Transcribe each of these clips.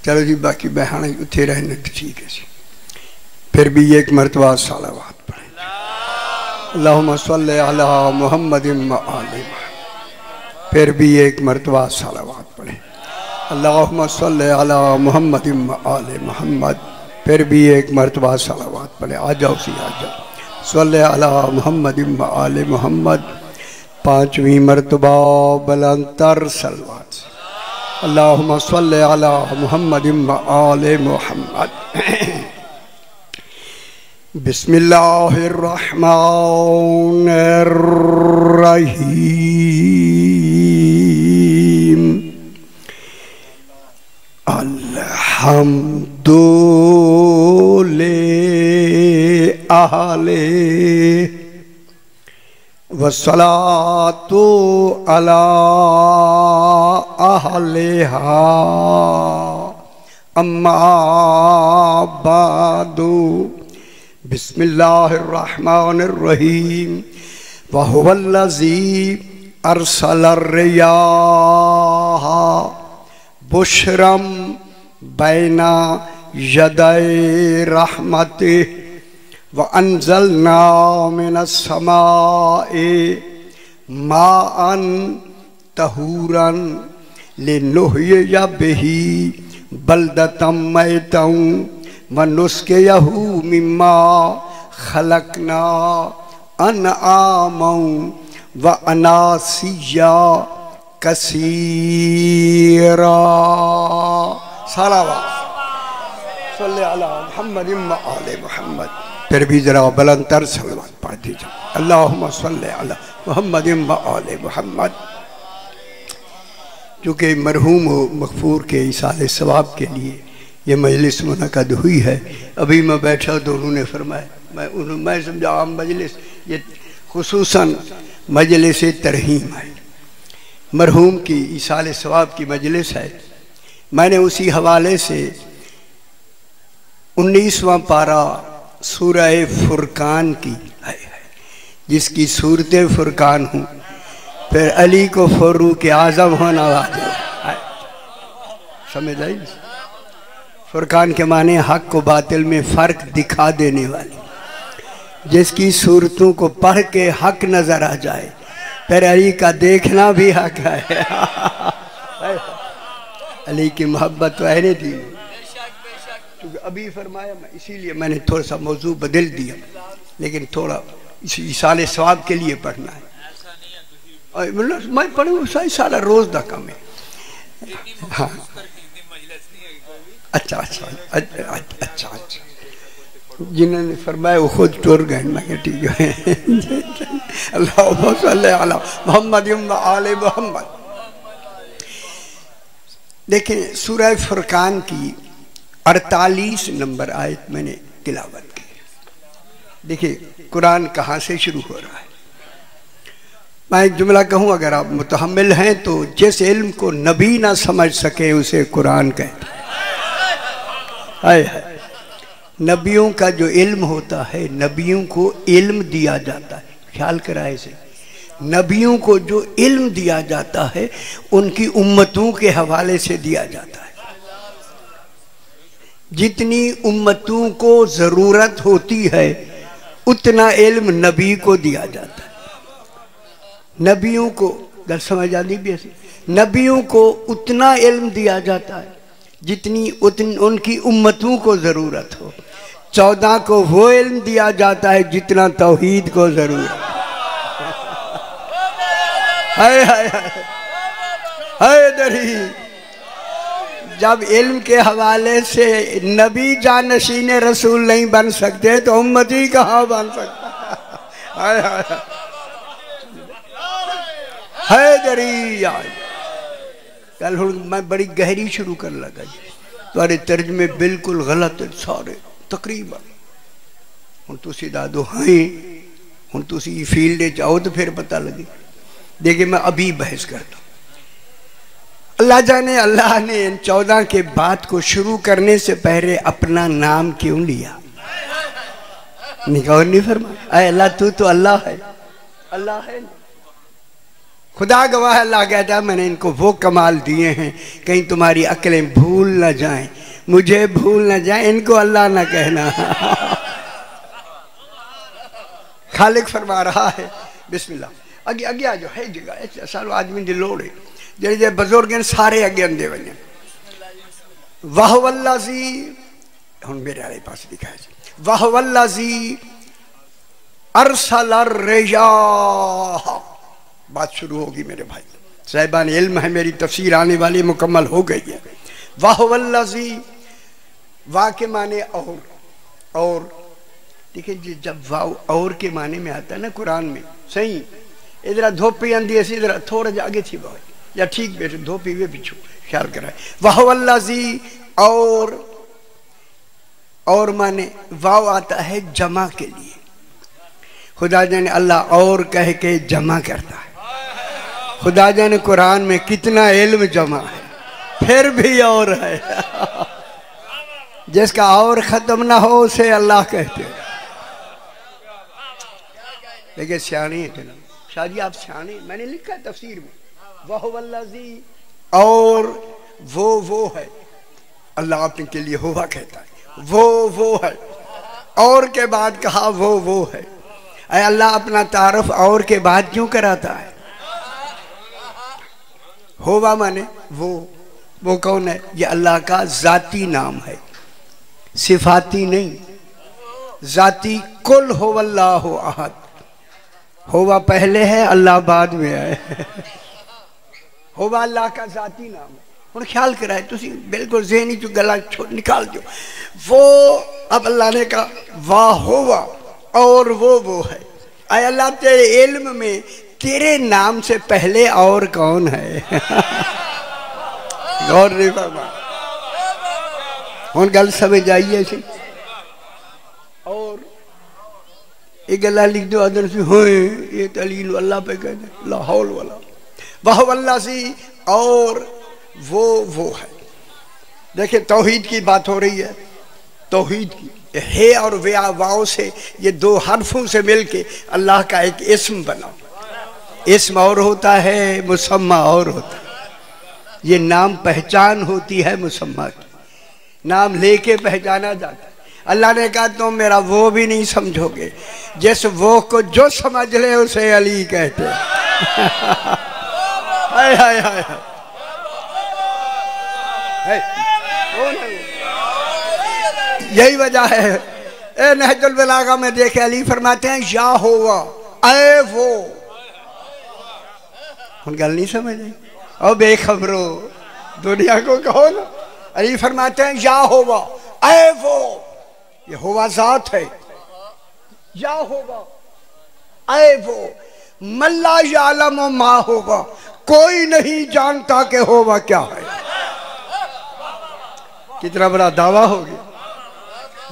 चलो जी बाकी बहन उत्थे रहने तो ठीक है जी। फिर भी एक मरतबा सलावत पढ़े। अल्लाहुम्मा सल्ली अला मुहम्मदिन व आले मुहम्मद। फिर भी एक मरतबा सलावत पढ़े। अल्लाहुम्मा सल्ली अला मुहम्मदिन व आले मुहम्मद। फिर भी एक मरतबा सलावत पढ़े। आ जाओ सी आ जाओ। सल्ली अला मुहम्मदिन व आले मुहम्मद। पांचवी मरतबा बुलंदतर सलवात। अल्लाहुम्मा सल्ली अला मुहम्मदिन व आले मुहम्मद। बिस्मिल्लाहिर्रहमानिर्रहीम। अल्हम्दुलिल्लाहि वस्सलातु अला अहलिहा अम्मा बादु। बिस्मिल्लाहिर्रहमानिर्रहीम। वहुवल्लज़ी अरसलर रियाह बुशरम बैना यदै रहमतिह व अंज़लना मिनस समाए माअन तहूरन लिनुहयिया बिही बल्दतम मैतम व नुस्कियहू मिम्मा खलकना अनआमौ व अनासिया कसीरा। सलावत सल्ले अला मुहम्मदिन व आले मुहम्मद। फिर भी जरा बुलंदतर सलवात पढ़ दीजिए। अल्लाहुम्मा सल्ली अला मुहम्मदिन व आले मुहम्मद। चूँकि मरहूम मग़फ़ूर के इसाले सवाब के लिए ये मजलिस मुनक़द हुई है। अभी मैं बैठा तो उन्होंने फरमाया, मैं समझा आम मजलिस, ये खुसूसन मजलिस तरहीम है, मरहूम की इसाले सवाब की मजलिस है। मैंने उसी हवाले से 19वां पारा सूरह फुरकान की है, जिसकी सूरत फुरकान हूँ। फिर अली को फ़ारूक आज़म होना वाजिब है। समझ आई? फुरकान के माने हक को बातिल में फ़र्क दिखा देने वाली, जिसकी सूरतों को पढ़ के हक नज़र आ जाए। फिर अली का देखना भी हक है। अली की मोहब्बत तो है थी। क्योंकि अभी फरमाया, मैं इसीलिए मैंने थोड़ा सा मौजू बदल दिया, लेकिन थोड़ा इसाले सवाब के लिए पढ़ना है। मतलब मैं पढ़ूँ सारा रोज़ का काम है। हाँ अच्छा अच्छा अच्छा अच्छा अच्छा। जिन्होंने फरमाया वो खुद टूर गए। मैं ठीक है। अल्लाहुम्मा सल्ली अला मुहम्मदिन व आले मुहम्मद। देखिए सूरह फुरकान की 48 नंबर आयत मैंने तिलावत की। देखिए कुरान कहाँ से शुरू हो रहा है। मैं एक जुमला कहूँ, अगर आप मुतहम्मिल हैं तो जिस इल्म को नबी ना समझ सके उसे कुरान कहते हैं। नबियों का जो इल्म होता है, नबियों को इल्म दिया जाता है। ख्याल कराए से, नबियों को जो इल्म दिया जाता है उनकी उम्मतों के हवाले से दिया जाता है। जितनी उम्मतों को ज़रूरत होती है उतना इल्म नबी को दिया जाता है। नबियों को गल समझ आती भी ऐसी, नबियों को उतना इल्म दिया जाता है जितनी उनकी उम्मतों को ज़रूरत हो। 14 को वो इल्म दिया जाता है जितना तौहीद को ज़रूरत है। दरी जब इल्म के हवाले से नबी जानशीन रसूल नहीं बन सकते तो उम्मती कहाँ बन सकता है। दरी कल मैं बड़ी गहरी शुरू कर लगा जी। तुम्हारे तर्जमे बिल्कुल गलत है सारे तकरीबन। हूँ तुसी दादो हैं, हूँ तुसी फील्ड जाओ तो फिर पता लगे। देखिए मैं अभी बहस करता हूँ। अल्लाह जाने अल्लाह ने इन 14 के बात को शुरू करने से पहले अपना नाम क्यों लिया? निकाह नहीं फरमा। अल्लाह तू तो अल्लाह है, अल्लाह है। खुदा गवाह अल्लाह कहता है मैंने इनको वो कमाल दिए हैं कहीं तुम्हारी अक्लें भूल ना जाएं, मुझे भूल ना जाएं, इनको अल्लाह ना कहना। खालिक फरमा रहा है बिस्मिल्लाह अगे अगे आ जाओ है जगह सारो आदमी की लोड़ है जे जे बुजुर्ग हैं सारे अगे आंदे वने। वाह वल्लाजी हुन मेरे वाले पास लिखा है वाह वल्लाजी अरसल रियाह। बात शुरू होगी मेरे भाई साहिबान इल्म है, मेरी तफसीर आने वाली मुकम्मल हो गई है। वाह वल्लाजी वाह के माने और देखिए जी जब वाह और के माने में आता है ना कुरान में सही इधर धोपी आंदी है इधर थोड़ा जा आगे थी वाह या ठीक बेटे धोपी वे पीछू ख्याल कराए। वाह वल्लाजी और माने वाव आता है जमा के लिए। खुदा जाने अल्लाह और कह के जमा करता है। खुदा जाने कुरान में कितना इल्म जमा है फिर भी और है। जिसका और खत्म ना हो उसे अल्लाह कहते हैं। लेकिन सियानी है ना शादी आप सियानी मैंने लिखा है तफसीर में वाह वल्लाजी और वो है अल्लाह अपने के लिए हुआ कहता है वो है और के बाद कहा वो है। अल्लाह अपना तारफ और के बाद क्यों कराता है? होवा माने वो कौन है? ये अल्लाह का जाती नाम है सिफाती नहीं। जाती कुल हो वल्लाहु अहद होवा पहले है अल्लाह बाद में है। होवा अल्लाह का जाती नाम है। हुण ख्याल कराए तुसी बिल्कुल ज़हनी चो गला निकाल दो। वो अब अल्लाह ने कहा वाह होवा और वो है। आय अल्लाह तेरे इल्म में तेरे नाम से पहले और कौन है? गौर नहीं फरमा। हुण गल समझ आइए सी और एक गला लिख दो अदर से हो ये तलील अल्लाह पे कहते ला हौल वाला वाह वल्लाह सी और वो है। देखिए तौहीद की बात हो रही है। तौहीद की है और वाव से ये दो हरफों से मिलके अल्लाह का एक इस्म बना। इस्म और होता है मुसम्मा और होता है। ये नाम पहचान होती है मुसम्मा की। नाम लेके पहचाना जाता है। अल्लाह ने कहा तुम मेरा वो भी नहीं समझोगे जिस वो को जो समझ ले उसे अली कहते हैं। हाय हाय हाय यही वजह है ए नहजुल बलागा में देखे अली फरमाते हैं या होवा ऐ वो। उन गल नहीं समझ आई और बेखबरो दुनिया को कहो ना। अली फरमाते हैं या होवा ऐ वो ये होवा जात है। या होवा ऐ वो मल्ला यालम मा होवा कोई नहीं जानता कि होवा क्या है। कितना बड़ा दावा हो गया।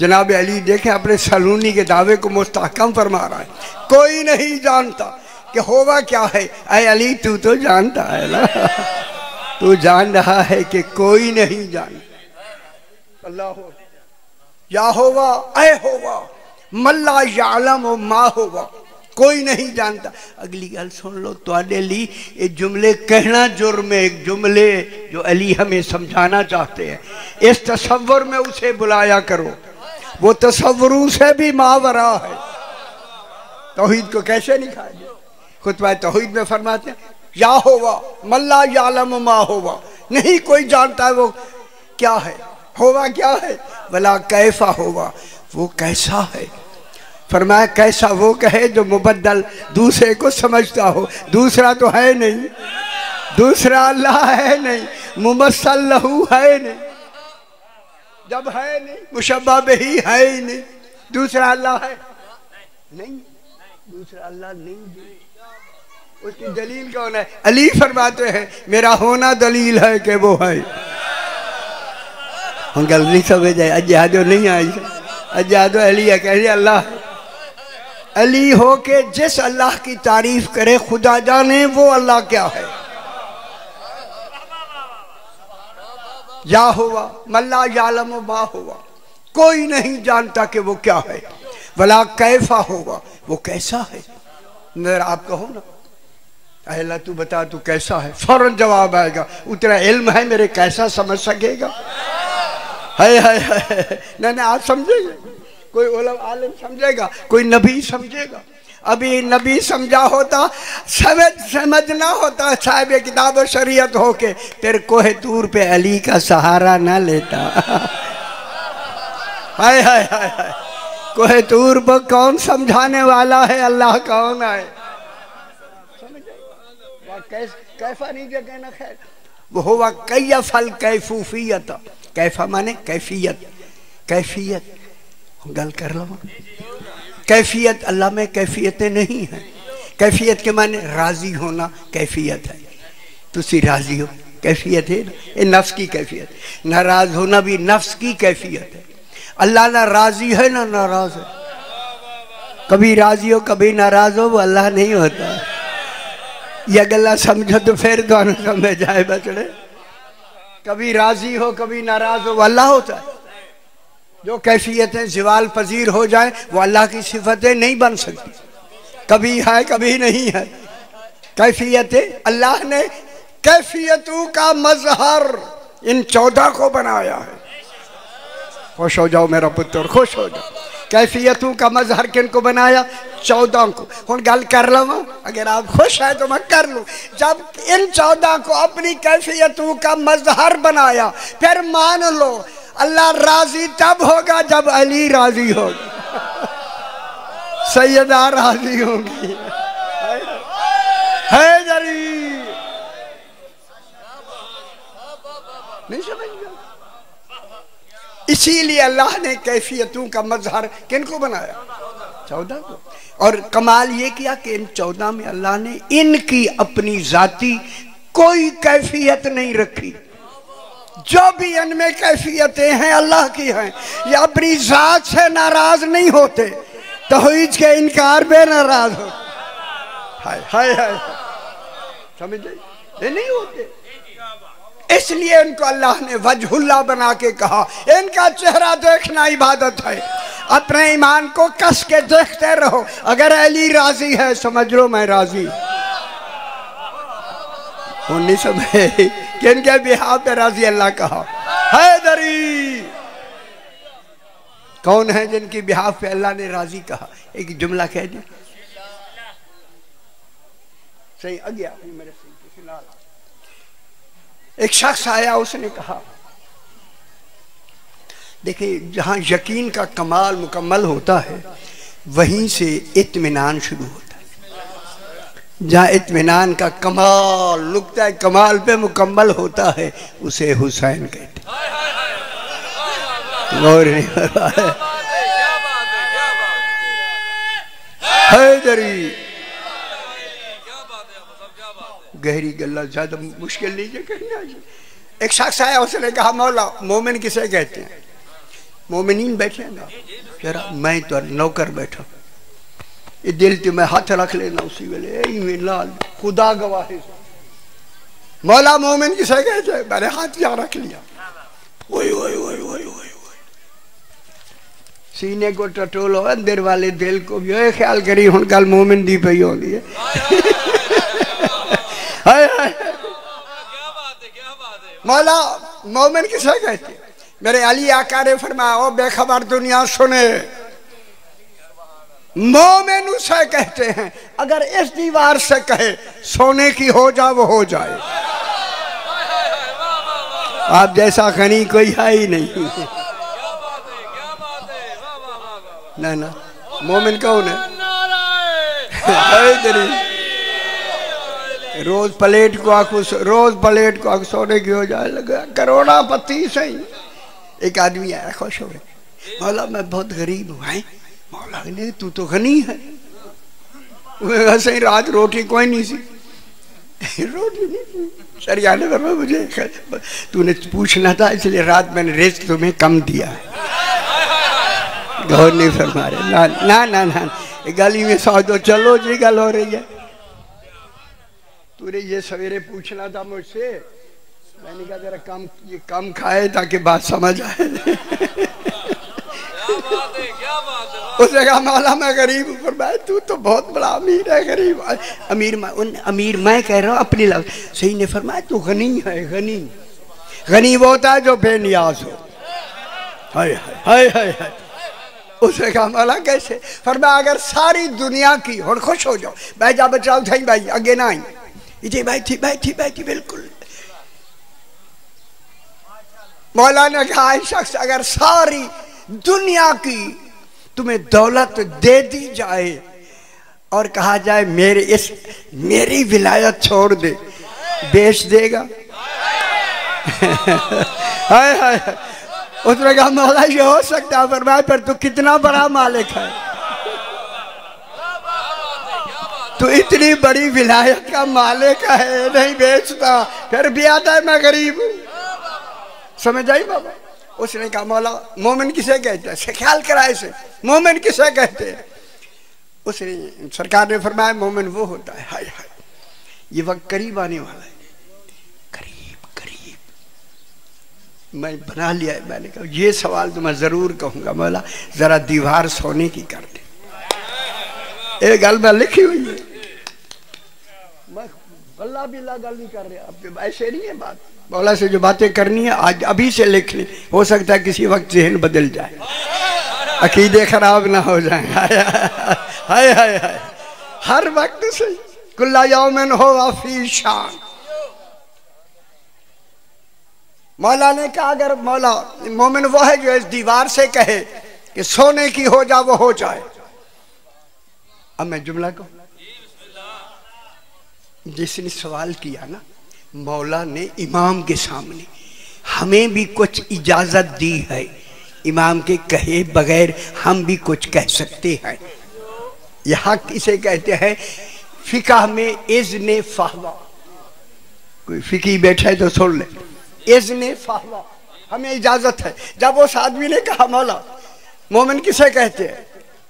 जनाब अली देखें अपने सलूनी के दावे को मुस्तहकम फरमा रहा है। कोई नहीं जानता कि होवा क्या है। ऐ अली तू तो जानता है ना। तू जान रहा है कि कोई नहीं जानता। अल्लाह हो या होवा ऐ होवा मल्ला यालम मा होवा कोई नहीं जानता। अगली गल सुन लो तुहाडे लिए ये जुमले कहना जुर्म है। एक जुमले जो अली हमें समझाना चाहते हैं इस तसव्वुर में उसे बुलाया करो। वो तसव्वुर से भी मावरा है। तौहीद को कैसे निकाले? खुतबा तौहीद में फरमाते हैं या होवा मल्ला यालम मा होवा नहीं कोई जानता है वो क्या है। होवा क्या है? वला कैफा होवा वो कैसा है। फरमाया कैसा वो कहे जो मुबद्दल दूसरे को समझता हो। दूसरा तो है नहीं। दूसरा अल्लाह है नहीं। मुमस्सल लहू है नहीं। जब है नहीं मुशब्बह बिही है ही नहीं। दूसरा अल्लाह है नहीं। दूसरा अल्लाह नहीं। उसकी दलील कौन है? अली फरमाते हैं मेरा होना दलील है कि वो है। हम गल नहीं समझ आए। अजादो नहीं आई अजादो अली है कह अल्लाह है। अली हो के जिस अल्लाह की तारीफ करे खुदा जाने वो अल्लाह क्या है। या हुआ मल्ला यालम मा हुआ कोई नहीं जानता कि वो क्या है। वला कैफा होगा वो कैसा है। मेरा आप कहो ना अल्लाह तू बता तू कैसा है, फौरन जवाब आएगा, उतना इल्म है मेरे, कैसा समझ सकेगा? है ना, आप समझेंगे, कोई आलिम समझेगा, कोई नबी समझेगा। अभी नबी समझा होता, समझना होता साहिब किताब और शरीयत होके, फिर कोहे तूर पे अली का सहारा ना लेता। हाय हाय हाय हाय, कोहे तूर पर कौन समझाने वाला है, अल्लाह कौन है? कैफा नहीं जो कहना, खैर वो हुआ कैफल कैफूफियत, कैफा माने कैफियत, कैफियत गल कर लो, कैफियत अल्लाह में कैफियतें नहीं है। कैफियत के माने राजी होना कैफियत है, तुसी राजी हो कैफियत है, ये नफ्स की कैफियत। नाराज होना भी नफ्स की कैफियत है। अल्लाह ना राजी है ना नाराज है, कभी राजी हो कभी नाराज हो, वो अल्लाह नहीं होता। यह गला समझो तो फिर दोनों समझ जाए बचड़े, कभी राजी हो कभी नाराज हो, वो अल्लाह होता है। जो कैफियतें ज़वाल पजीर हो जाए वो अल्लाह की सिफतें नहीं बन सकती, कभी है कभी नहीं है। कैफियतें अल्लाह ने कैफियतों का मजहर इन 14 को बनाया है। खुश हो जाओ मेरा पुत्र, खुश हो जाओ। कैफियतों का मजहर किन को बनाया? 14 को। हुण गल कर लवां, अगर आप खुश हैं तो मैं कर लूं। जब इन 14 को अपनी कैफियतों का मजहर बनाया, फिर मान लो अल्लाह राजी तब होगा जब अली राजी होगा, सैयदा राजी होगी। है जरी नहीं समझ गया? इसीलिए अल्लाह ने कैफियतों का मजहर किन को बनाया? 14 को। और कमाल ये किया कि इन 14 में अल्लाह ने इनकी अपनी जाती कोई कैफियत नहीं रखी। जो भी इनमें कैफियतें हैं अल्लाह की हैं, ये अपनी जात से नाराज नहीं होते, तौहीद के इनकार पे नाराज होते। हाय हाय हाय, समझ ये नहीं होते। इसलिए इनको अल्लाह ने वजहुल्लाह बना के कहा, इनका चेहरा देखना इबादत है। अपने ईमान को कस के देखते रहो, अगर अली राजी है समझ लो मैं राजी। नहीं समझे किनके बिहाफ पे राजी अल्लाह कहा? हैदरी कौन है जिनकी बिहाफ पे अल्लाह ने राजी कहा? एक जुमला कह दे सही आ गया मेरे फिलहाल। एक शख्स आया, उसने कहा देखिए जहां यकीन का कमाल मुकम्मल होता है वहीं से इत्मीनान शुरू होता है। जहाँ इत्मीनान का कमाल नुक्ता कमाल पे मुकम्मल होता है उसे हुसैन कहते हैदरी। गहरी गल्ला ज्यादा मुश्किल नहीं है कहना। एक शख्स आया, उसने कहा मौला मोमिन किसे कहते हैं? मोमिनीन बैठे हैं ना, जरा मैं तो नौकर बैठा, ये दिल ते मैं हाथ रख लेना उसी वेले लाल खुदा गवाह मौला मोमिन किसे कहते हैं? मैंने हाथ यहाँ रख लिया, ओए ओए ओए ओए ओए सीने को टटोलो अंदर वाले दिल को भी। ओए ख्याल करी हुण गल मोमिन दी पई होंदी है। मौला मोमिन किसे कहते? मेरे अली आका ने फरमाया, ओ बेखबर दुनिया सुने, मोमिन उसे कहते हैं अगर इस दीवार से कहे सोने की हो जा वो हो जाए। आप जैसा गनी कोई है ही नहीं। ना ना मोमिन कौन है? रोज प्लेट को आंखों, रोज प्लेट को आंख सोने की हो जाए लगा करोड़ा पति सही। एक आदमी आया खुश हो गए, मौला मैं बहुत गरीब हूँ। मौला ने तू तो गनी है। वैसे ही रात रोटी कोई नहीं सी, रोटी नहीं थी। शरियाने में मुझे तूने पूछना था इसलिए रात मैंने रिस्क तुम्हें कम दिया है। गौर नहीं फरमा रहे। ना ना ना ना गली में सौ दो चलो जी गल हो रही है। तूने ये सवेरे पूछना था मुझसे, मैंने कहा जरा कम ये कम खाए ताकि बात समझ आए। क्या बात है, क्या बात है। उसने कहा मौला मैं गरीब हूँ। फरमाया तू तो बहुत बड़ा अमीर है, गरीब अमीर मैं कह रहा हूँ अपनी लफ्ज। सही ने फरमाया तू गनी है, गनी गनी वो होता है जो बेनियाज हो। हाय हाय हाय हाय। उसने कहा मौला कैसे? फरमाया अगर सारी दुनिया की और खुश हो जाओ, भाई जा बचाओ थी भाई आगे ना आई जी बैठी बैठी बैठी बिल्कुल। मौला ने कहा शख्स अगर सारी दुनिया की तुम्हें दौलत दे दी जाए और कहा जाए मेरी विलायत छोड़ दे, बेच देगा? हाय हाय। उसने कहा मौला ये हो सकता है। फरमाया फिर तू कितना बड़ा मालिक है, तू इतनी बड़ी विलायत का मालिक है, नहीं बेचता, फिर भी आता है मैं गरीब हूं। समझ आई बाबा? उसने कहा मौला मोमिन किसे कहते हैं? ख्याल कराए से मोमिन किसे कहते हैं? उसने सरकार ने फरमाया मोमिन वो होता है। हाय हाय ये वक्त करीब आने वाला है, करीब करीब। मैं बना लिया है। मैंने कहा ये सवाल तो मैं जरूर कहूंगा मौला जरा दीवार सोने की कर दे। एक गल मैं लिखी हुई है, मैं गल्ला बिल्ला गल नहीं कर रहा, अब ऐसे नहीं है बात। मौला से जो बातें करनी है आज अभी से लिख ले, हो सकता है किसी वक्त जहन बदल जाए, अकीदे खराब ना हो जाए। हाय हाय हाय हाय। हर वक्त से कुल्ला यौमिन हो फी शान। मौला ने कहा अगर मौला मोमिन वो है जो इस दीवार से कहे कि सोने की हो जा वो हो जाए। अब मैं जुमला कहूं, जिसने सवाल किया ना मौला ने इमाम के सामने हमें भी कुछ इजाजत दी है, इमाम के कहे बगैर हम भी कुछ कह सकते हैं। यह हक इसे कहते हैं फिका में इज़्ने फ़हवा। कोई फिकी बैठा है तो सुन ले, इज़्ने फ़हवा हमें इजाजत है। जब उस आदमी ने कहा मौला मोमिन किसे कहते हैं,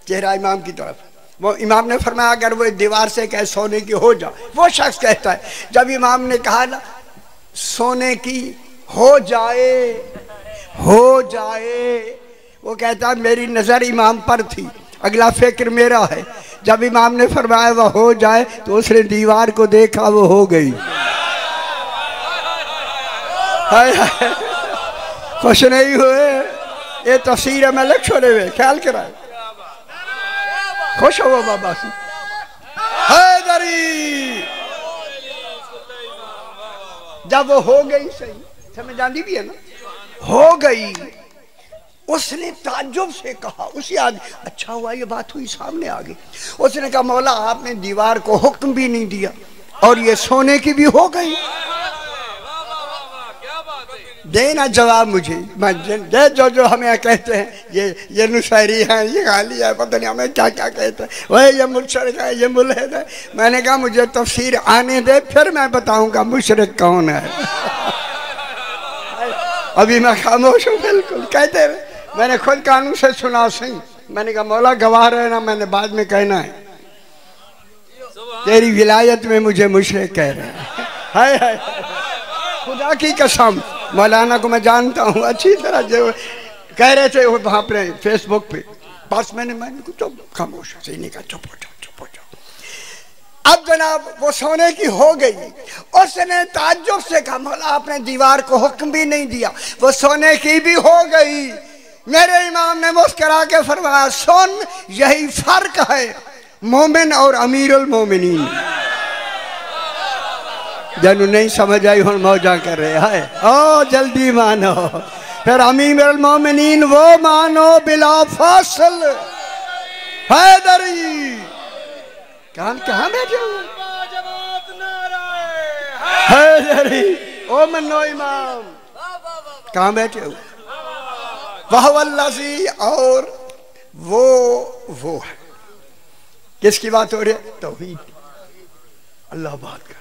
चेहरा इमाम की तरफ, वो इमाम ने फरमाया अगर वो दीवार से कहे सोने की हो जा वो शख्स कहता है। जब इमाम ने कहा ना सोने की हो जाए हो जाए, वो कहता है मेरी नजर इमाम पर थी, अगला फिक्र मेरा है। जब इमाम ने फरमाया वह हो जाए तो उसने दीवार को देखा वो हो गई। हाय हाय। खुश नहीं हुए? ये तफसीर है मैं लिख छोड़े हुए, ख्याल कराए। खुश हो बाबा से हैदरी। जब वो हो गई, सही समझ आती भी है ना, हो गई, उसने ताज्जुब से कहा उसी आदमी, अच्छा हुआ ये बात हुई सामने आ गई। उसने कहा मौला आपने दीवार को हुक्म भी नहीं दिया और ये सोने की भी हो गई। देना जवाब मुझे, मैं जो जो हमें कहते हैं ये नुशायरी है, ये गाली है, पता नहीं हमें क्या क्या कहते हैं, वह ये मुशरिक है, ये मुल्हिद है। मैंने कहा मुझे तफसीर आने दे फिर मैं बताऊंगा मुशरिक कौन है। अभी मैं खामोश हूँ बिल्कुल। कहते हैं मैंने खुद कानून से सुना सही, मैंने कहा मौला गवाह रहना, मैंने बाद में कहना है तेरी विलायत में मुझे मुशरिक कह रहे हैं। हाय हाय खुदा की कसम, मौलाना को मैं जानता हूँ अच्छी तरह, जो कह रहे थे वहाँ पे फेसबुक पे, बस मैंने चुप खामोश सही नहीं कहा, चुप हो जाओ चुप हो जाओ। अब जनाब वो सोने की हो गई, उसने ताज्जुब से कहा मौला आपने दीवार को हुक्म भी नहीं दिया, वो सोने की भी हो गई। मेरे इमाम ने मुस्करा के फरमाया सुन यही फर्क है मोमिन और अमीरुल मोमिनीन। जनु नहीं समझ आई हूँ मौजा कर रहे हैं। ओ जल्दी मानो, फिर अमीरुल मोमिनीन वो मानो बिला फासिल। हैदरी कहाँ बैठे हुए? हैदरी ओ मन्नो इमाम कहाँ बैठे हुए? वहवल्लज़ी, और वो है। किसकी बात हो रही है? तौहीद। अल्लाह बात कर,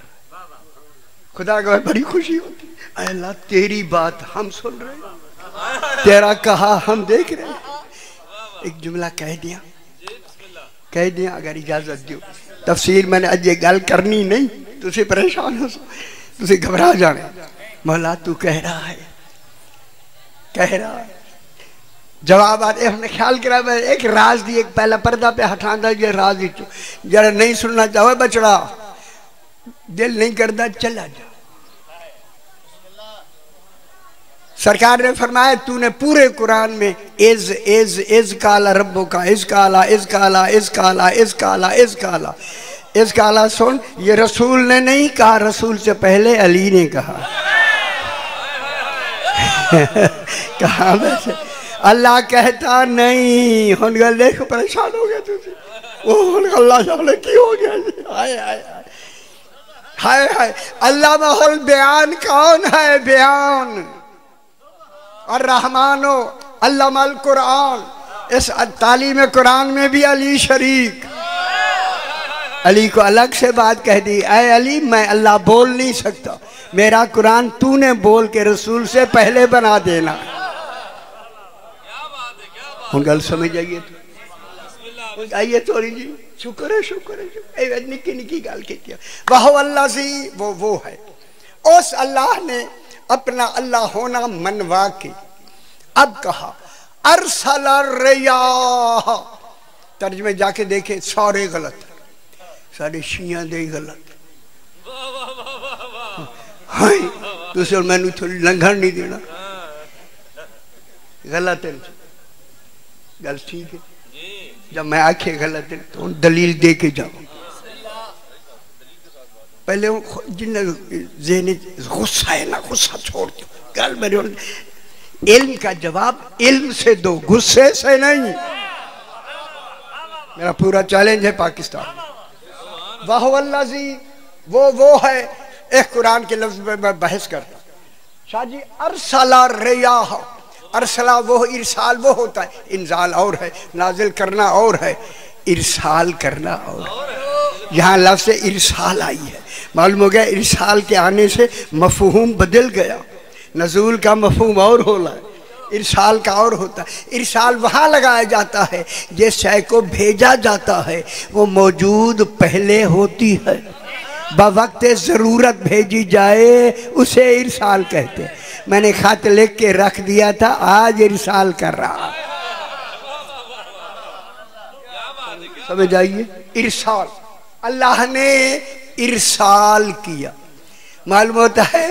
खुदा को बड़ी खुशी होती है। अल्लाह तेरी बात हम सुन रहे हैं, तेरा कहा हम देख रहे हैं। एक जुमला कह दिया अगर इजाजत दो। तफसीर मैंने अज गल करनी नहीं, तुझे परेशान हो, तुझे घबरा जाने। मौला तू कह रहा है जवाब आते हमने ख्याल करा एक राज दी, एक पहला पर्दा पे हटांदा ये राज ही जरा नहीं सुनना चाहो बचड़ा, दिल नहीं करता चला जा। सरकार ने फरमाया तूने पूरे कुरान में इज इज इज काला रब्बो का इज काला इज काला इज काला इज काला इज काला इज काला सुन, ये रसूल ने नहीं कहा, रसूल से पहले अली ने कहा। कहा वैसे अल्लाह कहता नहीं हुन गल देख परेशान हो गया तुझे वो हुन अल्लाह जाने की हो गया। हाय हाय हाय हाय अल्लाह माहौल बयान कौन है? बयान और रहमानो अल्लाह मल कुरान, इस तालीम कुरान में भी अली शरीक। अली को अलग से बात कह दी, ऐ अली मैं अल्लाह बोल नहीं सकता, मेरा कुरान तूने बोल के रसूल से पहले बना देना। हम गल समझ आइए तो आइए थोड़ी जी, शुक्र है शुक्र है, निकी निकी गल की। वाह अल्लाह सी वो है, उस अल्लाह ने अपना अल्लाह होना मनवा के अब कहा अरसला रियाह। तर्जमे जाके देखे सारे गलत, सारे शिया दे गलत। हाय तुम मैनू थोड़ी लंघन नहीं देना, गलत है गल ठीक है। जब मैं आखे गलत है तो दलील दे के जाओ। पहले जिन्हें गुस्सा है ना, गुस्सा छोड़ दो। गल मेरे इल्म का जवाब इल्म से दो, गुस्से से नहीं। मेरा पूरा चैलेंज है पाकिस्तान। वाह अल्लाह जी वो है, एक कुरान के लफ्ज में मैं बहस करता। शाह जी अरसला रियाह, अरसला वो इरसाल वो होता है, इंजाल और है, नाजिल करना और है, इरसाल करना और है। यहाँ लफ्ज से इरसाल आई है, मालूम हो गया इरसाल के आने से मफहूम बदल गया। नज़ूल का मफहूम और होला है, इरसाल का और होता है। इरसाल वहाँ लगाया जाता है जिस शय को भेजा जाता है वो मौजूद पहले होती है, बवक्त ज़रूरत भेजी जाए उसे इरसाल कहते हैं। मैंने खत लिख के रख दिया था, आज इरसाल कर रहा। समझ आइए, इरसाल अल्लाह ने इरसाल किया। मालूम होता है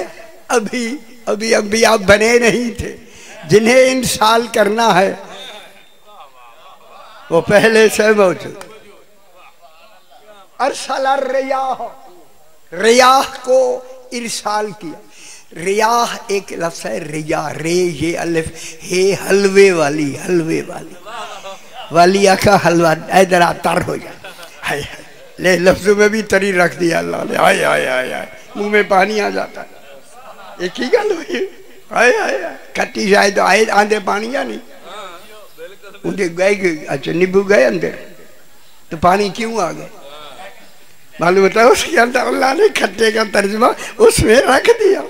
अभी अभी अम्बिया बने नहीं थे, जिन्हें इरसाल करना है वो पहले से मौजूद। अरसल रियाह, रियाह को इरसाल किया। रियाह एक लफ्ज़ है, रिया रे ये अलिफ हे हलवे वाली, हलवे वाली वालिया का हलवा इधर तर हो जाए। हाय हाय ले लफ्ज़ों में भी तरी रख दिया अल्लाह ने। हाय हाय हाय हाय मुंह में पानी आ जाता है। एक ही गल हुई, हाय हाय खट्टी शायद तो आए आंधे पानी या नहीं उनके गए। अच्छा नींबू गए अंदर तो पानी क्यों आ गए? मालूम होता है उसके अंदर अल्लाह ने खट्टे का तर्जमा उसमें रख दिया।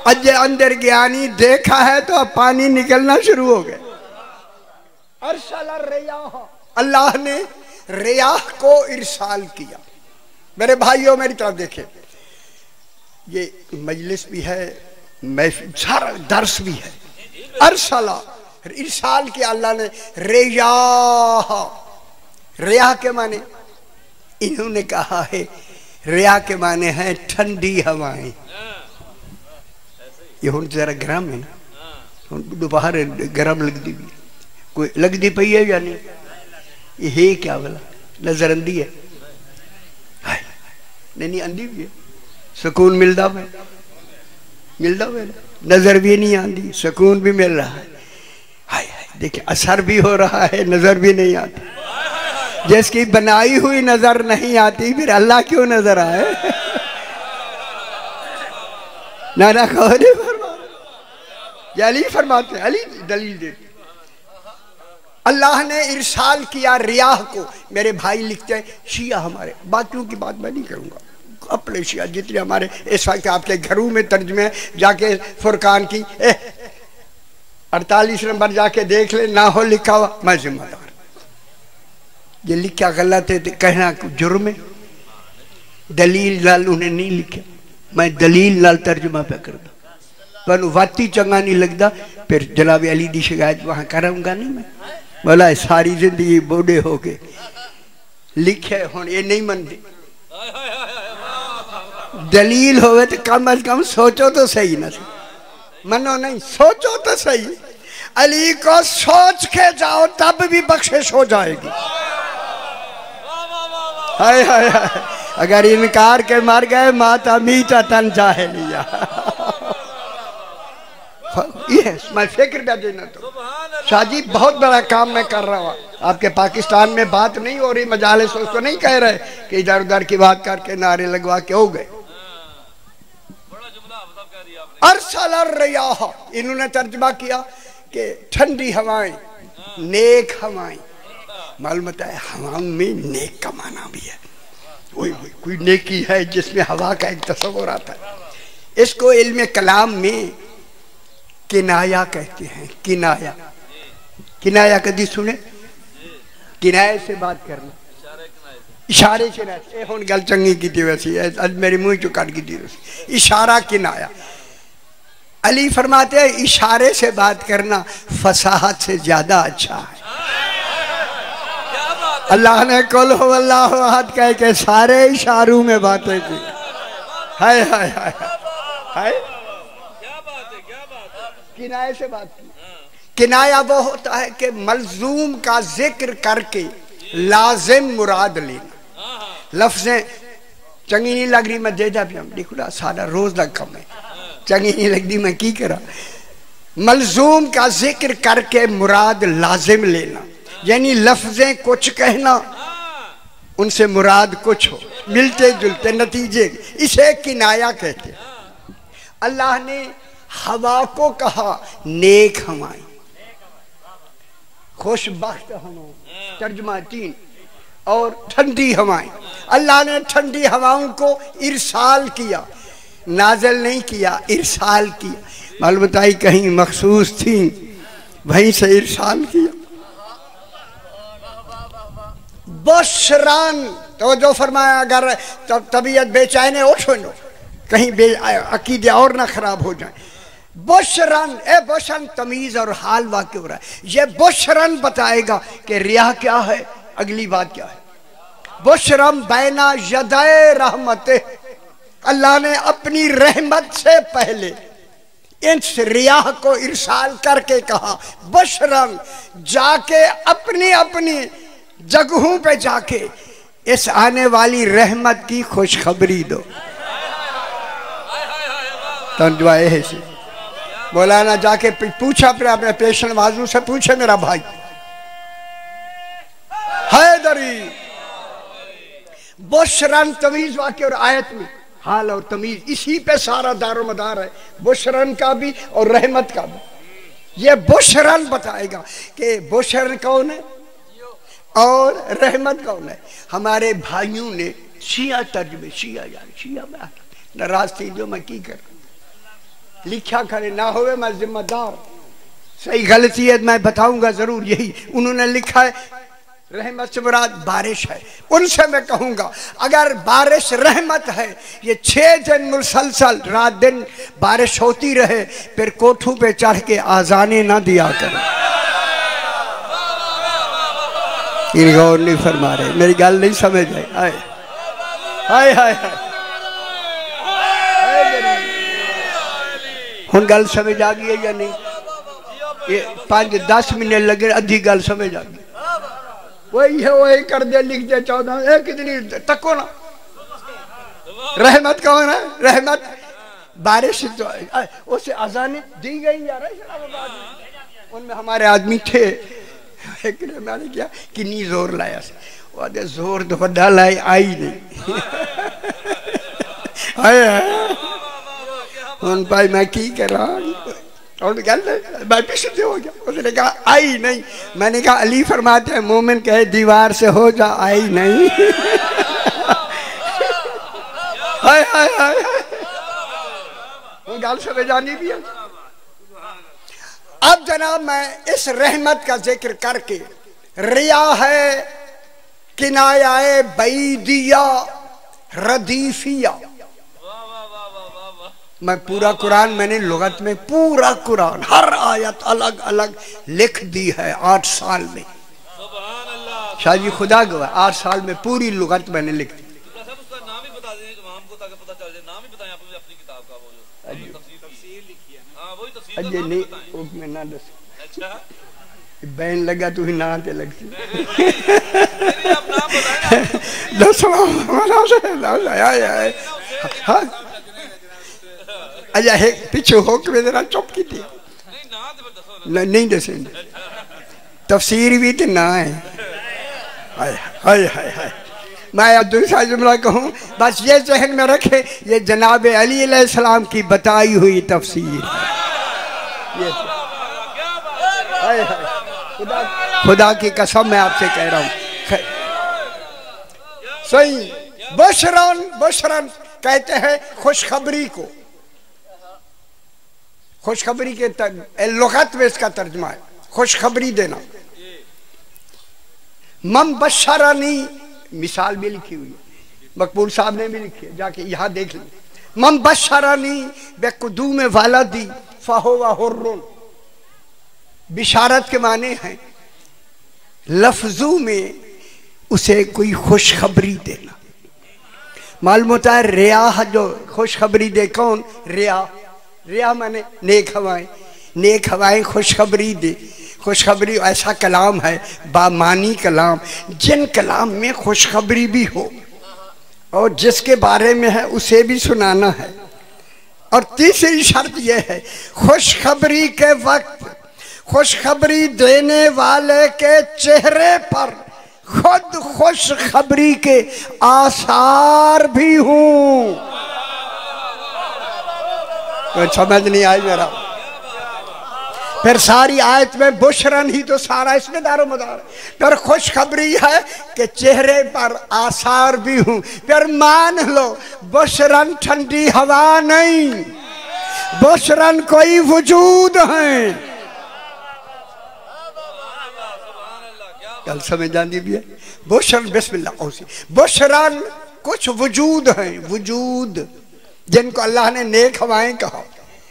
अजय अंदर ज्ञानी देखा है तो अब पानी निकलना शुरू हो गया। अरसल रियाह, अल्लाह ने रियाह को इरसाल किया। मेरे भाइयों मेरी तरफ देखे, ये मजलिस भी है, मैं सारा दर्स भी है। अरसला इरसाल किया अल्लाह ने रियाह। रियाह के माने इन्होंने कहा है, रियाह के माने हैं ठंडी हवाएं। ये हुन जरा गर्म है ना, दोपहर गर्म लगती भी, कोई लगती पई है या नहीं? ये क्या बोला नजर आंदी है? नहीं आंदी भी है, सुकून मिलता है, मिलता है, नजर भी नहीं आती, सुकून भी मिल रहा है। हाय हाय देखिए असर भी हो रहा है, नजर भी नहीं आती। जिसकी बनाई हुई नजर नहीं आती फिर अल्लाह क्यों नजर आए? नाना कौन अली फरमाते, अली दलील देते। अल्लाह ने इरसाल किया रियाह को। मेरे भाई लिखते हैं शिया हमारे, बाकियों की बात मैं नहीं करूँगा, अपने शिया जितने हमारे इस वक्त आपके घरों में तर्जमे जाके फुरकान की 48 नंबर जाके देख ले, ना हो लिखा हुआ मैं जिम्मेदार। ये लिखा गलत है तो कहना जुर्म है। दलील नाल उन्हें नहीं लिखा, मैं दलील नाल तर्जमा पे करता। पर वाती चंगा नहीं लगता फिर जनाब अली की शिकायत वहाँ करूँगा नहीं मैं। बोला सारी जिंदगी बूढ़े हो गए लिखे हुण ये नहीं मनते। दलील होवे तो कम अज कम सोचो तो सही ना, मनो नहीं सोचो तो सही। अली को सोच के जाओ तब भी बख्शिश हो जाएगी। हाय हाय हाय, अगर इनकार के मर गए माता मीठा तन चाहे लिया। ये मैं फिक्र कर देना तो शाहजी बहुत बड़ा काम मैं कर रहा हूँ। आपके पाकिस्तान में बात नहीं हो रही, मजालिस उसको नहीं कह रहे कि इधर उधर की बात करके नारे लगवा के हो गए। अरसल रियाह, इन्होंने तर्जमा किया कि ठंडी हवाएं, नेक हवाएं। मालूम है हवाओं में नेक का माना भी है। कोई नेकी है जिसमें हवा का एक तस्वर आता है। इसको इल्म कलाम में किनाया कहते हैं। किनाया, किनाया कदी सुने? किनाए से बात करना, इशारे से। हुण गल चंगी की वैसी अज मेरी मुंह चो कट की। इशारा किनाया। अली फरमाते हैं इशारे से बात करना फसाहत से ज्यादा अच्छा है। अल्लाह ने कुल हो अल्लाह अहद कह के सारे इशारों में बातें की। हाय हाय हाय हाय, किनाए से बात की। किनाया वो होता है कि मलजूम का जिक्र करके लाजिम मुराद लेना। लफ्जें चंगी नहीं लग रही मैं दे दा पिया, देखो सारा रोज का कम है, चंगी नहीं लगती मैं की करा। मलजूम का जिक्र करके मुराद लाजिम लेना, यानी लफ्जें कुछ कहना उनसे मुराद कुछ हो, मिलते जुलते नतीजे, इसे किनाया कहते हैं। अल्लाह ने हवा को कहा नेक हवाएं, खुशबख्त हवाएं, तर्जुमा 3। और ठंडी हवाएं, अल्लाह ने ठंडी हवाओं को इरसाल किया, नाज़िल नहीं किया, इरसाल किया। मालूम बताई कहीं मखसूस थी वहीं से इरसाल किया। बशरन, तो जो फरमाया अगर तबीयत बेचैन है उठो लो, कहीं अकीदे और ना खराब हो जाए। बुशरन, ए बुशरन तमीज और हाल वाक़ हो रहा है। ये बुशरन बताएगा कि रिया क्या है, अगली बात क्या है। बुशरम बैना यदाए रहमत, अल्लाह ने अपनी रहमत से पहले इस रियाह को इरसाल करके कहा बुशरन, जाके अपनी अपनी जगहों पे जाके इस आने वाली रहमत की खुशखबरी दो। तंजवा है से बोला ना, जाके पूछा फिर अपने पेशेंट बाजू से पूछे मेरा भाई हैदरी। बुशरन तमीज वाक़ और आयत में हाल और तमीज, इसी पे सारा दारोमदार है, बुशरन का भी और रहमत का भी। ये बुशरन बताएगा कि बुशरन कौन है और रहमत कौन है। हमारे भाइयों ने शिया तर्जुमे, शिया यार शिया में नाराज थी जो मैं की कर लिखा करे ना होवे मैं जिम्मेदार, सही गलती है मैं बताऊंगा जरूर। यही उन्होंने लिखा है रहमत से मुराद बारिश है। उनसे मैं कहूंगा अगर बारिश रहमत है, ये 6 दिन मुसलसल रात दिन बारिश होती रहे, फिर कोठों पे चढ़ के आजाने ना दिया करें। इन गौर नहीं फरमा रहे, मेरी गल नहीं समझ आए। हाय हाय हाय हाय, हुन गल समझ आ गई है या नहीं? ये 5-10 मिनट लगे, अद्धी गल समझ आ गई। वही है वही कर दे लिख दे 14 कितनी तको ना। रहमत कौन है? रहमत बारिश तो उसे अजाने दी गई यार। उनमें हमारे आदमी थे, एक ने मैंने किया किन्नी जोर लाया, वो जोर तो बड़ा लाई आई नहीं। उन भाई मैं की करा और मैं पीछे हो गया। उसने कहा आई नहीं। मैंने कहा अली फरमाते हैं मोमिन कहे दीवार से हो जा, आई नहीं। हाय हाय हाय, वो गाल से बेजानी भी है। अब जनाब मैं इस रहमत का जिक्र करके, रिया है किनाया बैदिया रदीफिया, मैं पूरा कुरान, मैंने लुगत में पूरा कुरान हर आयत अलग अलग लिख दी है 8 साल में। शादी खुदा गवाह 8 साल में पूरी लुगत मैंने लिख दी। नाम ही बता दें हमको ताकि पता चल जाए, नाम ही बताएं आपने अपनी किताब का, वो जो तफसीर लिखी है। हां वही तफसीर अजय नहीं वो मैं ना दस। अच्छा बैन लगा तू ही ना ते लगती मेरी आप नाम बताएं ना। दस हमारा से आया हां अजय है पीछे होक में जरा चुप की थी। नहीं ना तो दसो ना। नहीं दसेंगे तफसीर भी तो ना है। हाय हाय हाय हाय मैं अब दूसरा जुमला कहूँ, बस ये जहन में रखे, ये जनाब अली अलैहिस्सलाम की बताई हुई तफसीर है। हाय हाय खुदा की कसम मैं आपसे कह रहा हूँ। सही बशरन, बशरन कहते हैं खुशखबरी को, खुशखबरी के लुगत में इसका तर्जुमा है खुशखबरी देना। मम बशरनी मिसाल भी लिखी हुई है, मकबूल साहब ने भी लिखी है, जाके यहाँ देख लीजिए। मम बशरनी बेकुदूम वालदी फहुवा हुर्रुन, बिशारत के माने हैं लफ्जों में उसे कोई खुशखबरी देना। मालूम होता है रिया जो खुशखबरी दे, कौन रिया? रिया माने नेक हवाएं, नेक हवाएं खुशखबरी दे। खुशखबरी ऐसा कलाम है बामानी कलाम, जिन कलाम में खुशखबरी भी हो और जिसके बारे में है उसे भी सुनाना है। और तीसरी शर्त यह है खुशखबरी के वक्त खुशखबरी देने वाले के चेहरे पर खुद खुशखबरी के आसार भी हों। तो समझ नहीं आई मेरा? फिर सारी आयत में बुशरन ही तो सारा इसमें दारो मदार। फिर खुशखबरी है कि चेहरे पर आसार भी हूं। फिर मान लो बुशरन ठंडी हवा नहीं, बुशरन कोई वजूद है। कल समझ जानी भी है बुशरन बिस्मिल्लाह औसी बुशरन कुछ वजूद हैं, वजूद जिनको अल्लाह ने नेक हवाएं कहा,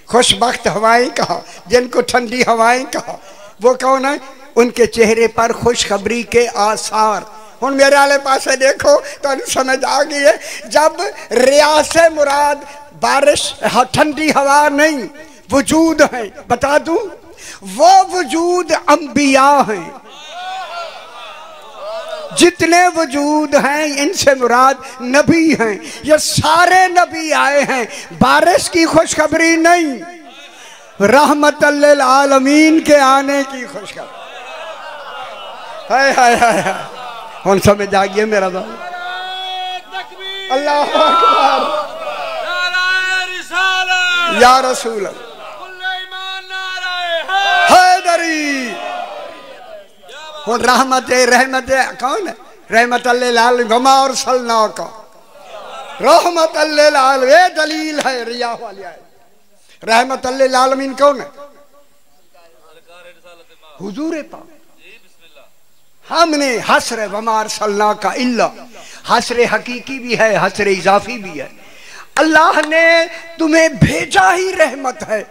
खुशबख्त हवाएं कहा, जिनको ठंडी हवाएं कहा, वो कौन है? उनके चेहरे पर खुशखबरी के आसार। हुन मेरे वाले पास देखो तो समझ आ गई है। जब रिया से मुराद बारिश ठंडी हवा नहीं वजूद है, बता दूं वो वजूद अंबिया हैं। जितने वजूद हैं इनसे मुराद नबी हैं। ये सारे नबी आए हैं बारिश की खुशखबरी नहीं, रहमतल लिल आलमीन के आने की खुशखबरी। हाय हाय हाय हाय कौन समझ आ गया मेरा बाबू? अल्लाह अकबर या रसूल हैदरी। और रहमत कौन है? रहमत लिल आलमीन और सल्ला का रहमत लिल आलमीन। ये दलील है रिया वाली आयत। रहमत लिल आलमीन कौन है? हुजूर पाक। हमने हसर वमार सल्ला का इल्ला, हसर हकीकी भी है, हसर इजाफी भी है। अल्लाह ने तुम्हें भेजा ही रहमत है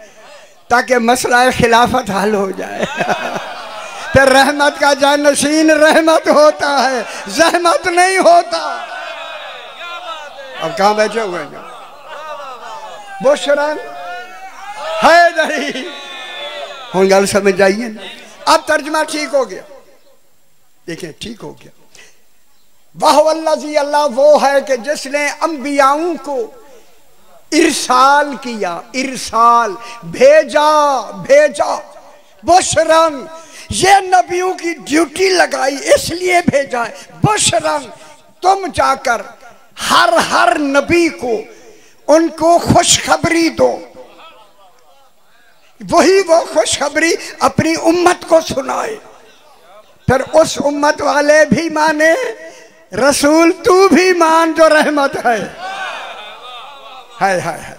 ताकि मसला खिलाफत हल हो जाए। फिर रहमत का जानशीन रहमत होता है, जहमत नहीं होता। अब कहाँ बैठे हुए हैं? बुशरन हैदरी। हम गल समझ जाइए। अब तर्जमा ठीक हो गया, देखिए ठीक हो गया। वहुवल्लज़ी, अल्लाह वो है कि जिसने अंबियाओं को इरसाल किया, इरसाल भेजा, भेजा। बुशरन ये नबियों की ड्यूटी लगाई इसलिए भेजा है। बुशरन तुम जाकर हर नबी को उनको खुशखबरी दो। वही वो खुशखबरी अपनी उम्मत को सुनाए, फिर उस उम्मत वाले भी माने। रसूल तू भी मान जो रहमत है। हाय हाय हाय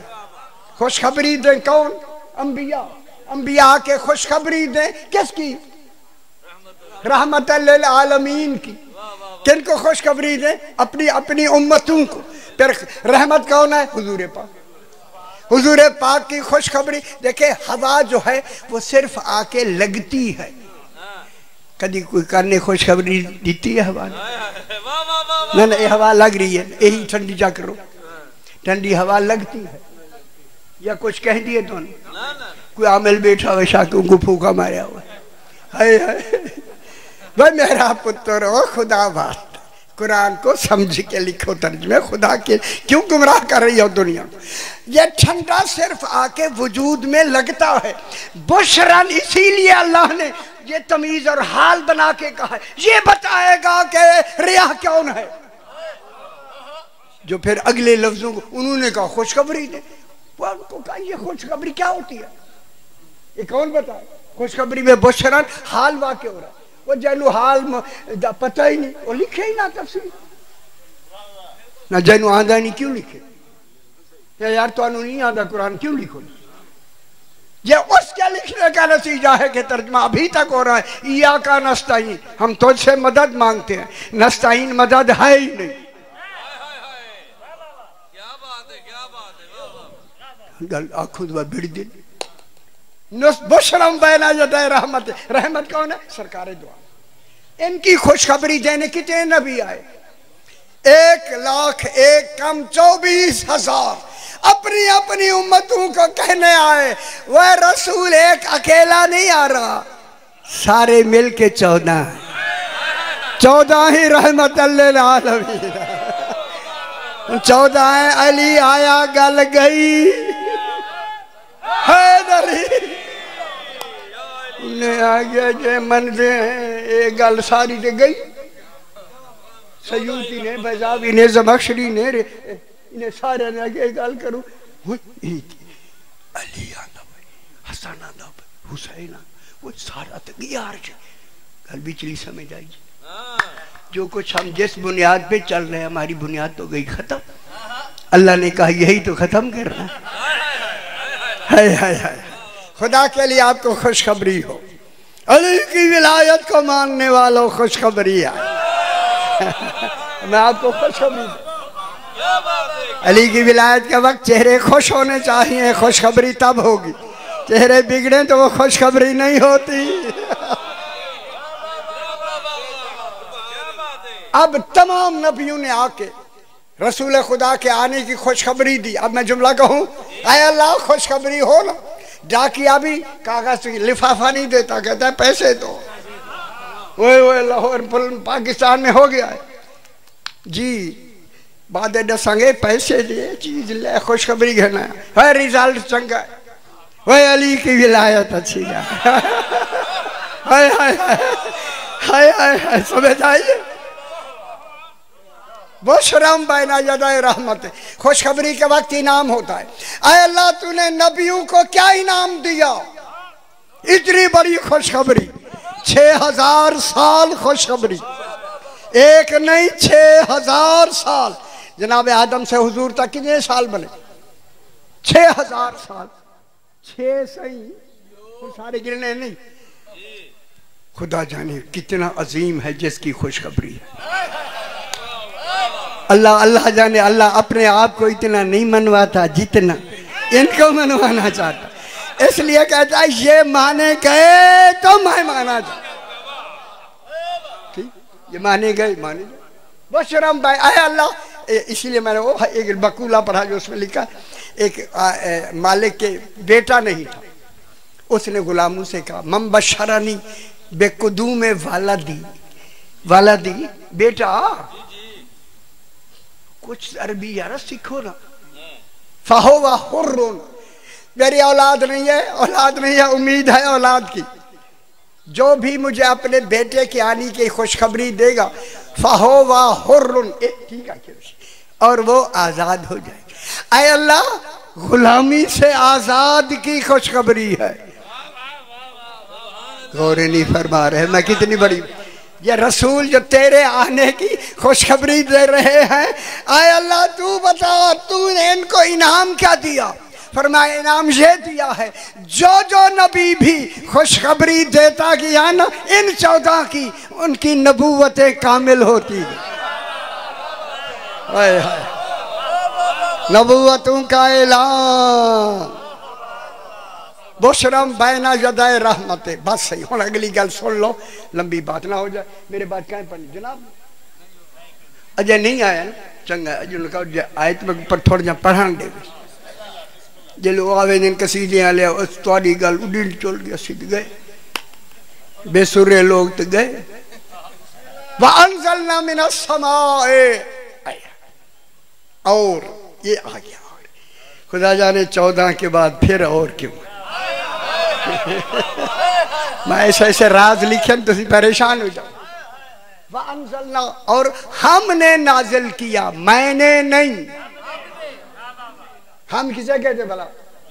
खुशखबरी दे कौन? अंबिया। अंबिया के खुशखबरी दे किसकी? रहमतल लिल आलमीन की। किनको खुशखबरी दे? अपनी अपनी उम्मतों को। फिर रहमत कौन है? हुजूर पाक। हुजूर पाक की खुशखबरी देखे, हवा जो है वो सिर्फ आके लगती है। कभी कोई करने खुशखबरी देती है हवा? ना ना, ये हवा लग रही है, यही ठंडी जा करो, ठंडी हवा लगती है। या कुछ कह दिए तो कोई आमिल बैठा हुआ शाकियों को फूका मारा हुआ है भाई मेरा पुत्र हो, खुदा बात कुरान को समझ के लिखो तर्जुमे, खुदा के क्यों गुमराह कर रही हो दुनिया को। ये ठंडा सिर्फ आके वजूद में लगता है। बुशरन, इसीलिए अल्लाह ने ये तमीज और हाल बना के कहा है, ये बताएगा कि रियाह कौन है। जो फिर अगले लफ्जों को उन्होंने कहा खुशखबरी दे, उनको कहा ये खुशखबरी क्या होती है, ये कौन बताए। खुशखबरी में बुशरन हाल वाक़ हो रहा है, वो जैनू हाल पता ही नहीं, वो लिखे ही ना तफसीर ना, जैनू आंदा नहीं क्यों लिखे यार, तो नहीं आंदा कुरान क्यों लिखो। ये उसके लिखने का नतीजा है कि तर्जमा अभी तक हो रहा है, या का नस्ताइन, हम तुझसे मदद मांगते हैं, नस्ताइन मदद है ही नहीं। क्या बात है, क्या बात है। गल खुद व भिड़ दिन बुशरम बैना यदै रहमत, रहमत कौन है? सरकार दो आलम। इनकी खुशखबरी देने कितने नबी आए? 1,00,000 एक कम 24,000 अपनी अपनी उम्मतों को कहने आए। वह रसूल एक अकेला नहीं आ रहा, सारे मिल के 14 ही रहमत लिल आलमीन। 14 अली आया गल गई हैदरी उन्हें आगे जे मनते हैं, ये गल सारी तो गई। सयूती ने, बजावी ने, जमख्शरी ने, इन्हें सारे ने आगे गल करूं, अली आना हसन आना हुसैन, वो सारा तो यार गल बिचली समझ आई। जो कुछ हम जिस बुनियाद पे चल रहे हैं, हमारी बुनियाद तो गई खत्म। अल्लाह ने कहा यही तो खत्म करना है। हाय खुदा के लिए आपको खुशखबरी हो, अली की विलायत को मानने वालों खुशखबरी है। मैं आपको खुशखबरी, अली की विलायत के वक्त चेहरे खुश होने चाहिए, खुशखबरी तब होगी। चेहरे बिगड़े तो वो खुशखबरी नहीं होती। अब तमाम नबियों ने आके रसूल खुदा के आने की खुशखबरी दी। अब मैं जुमला कहूँ, आए अल्लाह खुशखबरी हो ना। डाकिया भी कागज लिफाफा नहीं देता, कहता है पैसे दो। वो लाहौर पाकिस्तान में हो गया है जी, बाद दसांगे पैसे दे चीज ले, खुशखबरी कहना है रिजल्ट चंगा है, वह अली की विलायत अच्छी है। हाय हाय हाय हाय समझ आइए। बुशरम बैना यदै रहमत, खुशखबरी के वक्त इनाम होता है। आए अल्लाह तूने नबियों को क्या इनाम दिया, इतनी बड़ी खुशखबरी। 6000 साल खुशखबरी, एक नहीं 6000 साल। जनाब आदम से हुजूर तक कितने साल बने? 6000 साल। 6 सही सारे गिरने नहीं। खुदा जाने कितना अजीम है जिसकी खुशखबरी है। अल्लाह अल्लाह जाने, अल्लाह अपने आप को इतना नहीं मनवाता जितना इनको मनवाना चाहता। इसलिए कहता है ये माने गए तो मैं माना जा। ठीक, ये माने गए, माने गए। बुशरम भाई आए अल्लाह। इसीलिए मैंने वो एक बकूला पढ़ा जो उसमें लिखा, एक मालिक के बेटा नहीं था, उसने गुलामों से कहा मम बशरानी बेकुदूम वालदी, वालदी बेटा कुछ अरबी यार सीखो ना। फहुवा हुर्रुन, मेरी औलाद नहीं है, औलाद नहीं है, उम्मीद है औलाद की। जो भी मुझे अपने बेटे के आने की खुशखबरी देगा, फहुवा हुर्रुन, ठीक है, और वो आजाद हो जाएगा। आए अल्लाह गुलामी से आजाद की खुशखबरी है। गौर नहीं फरमा रहे मैं कितनी बड़ी, ये रसूल जो तेरे आने की खुशखबरी दे रहे हैं। आए अल्लाह तू बता, तूने इनको इनाम क्या दिया? फरमाया इनाम ये दिया है, जो जो नबी भी खुशखबरी देता गया ना इन 14 की, उनकी नबूवतें कामिल होती है। हाय हाय नबूवतों का ऐलान बुशरम बैना यदाए रहमते। बस सही हुण अगली गल सुन लो, लंबी बात ना हो जाए। मेरे बात कहें पढ़नी जनाब अजय नहीं आया ना, चंगा अजय आए तो मैं पर थोड़ा जा पढ़ान दे जे लोग आवे दिन कसीदे वाले उस थोड़ी गल उड़ी चल गया सीध गए बेसुरे लोग तो गए। वअंज़लना मिनस समाए और ये आ गया। खुदा जाने 14 के बाद फिर और क्यों मैं ऐसे ऐसे राज लिखे तो परेशान हो जाओ। वअंज़लना और हमने नाजिल किया, मैंने नहीं। हम किसे कहते भला?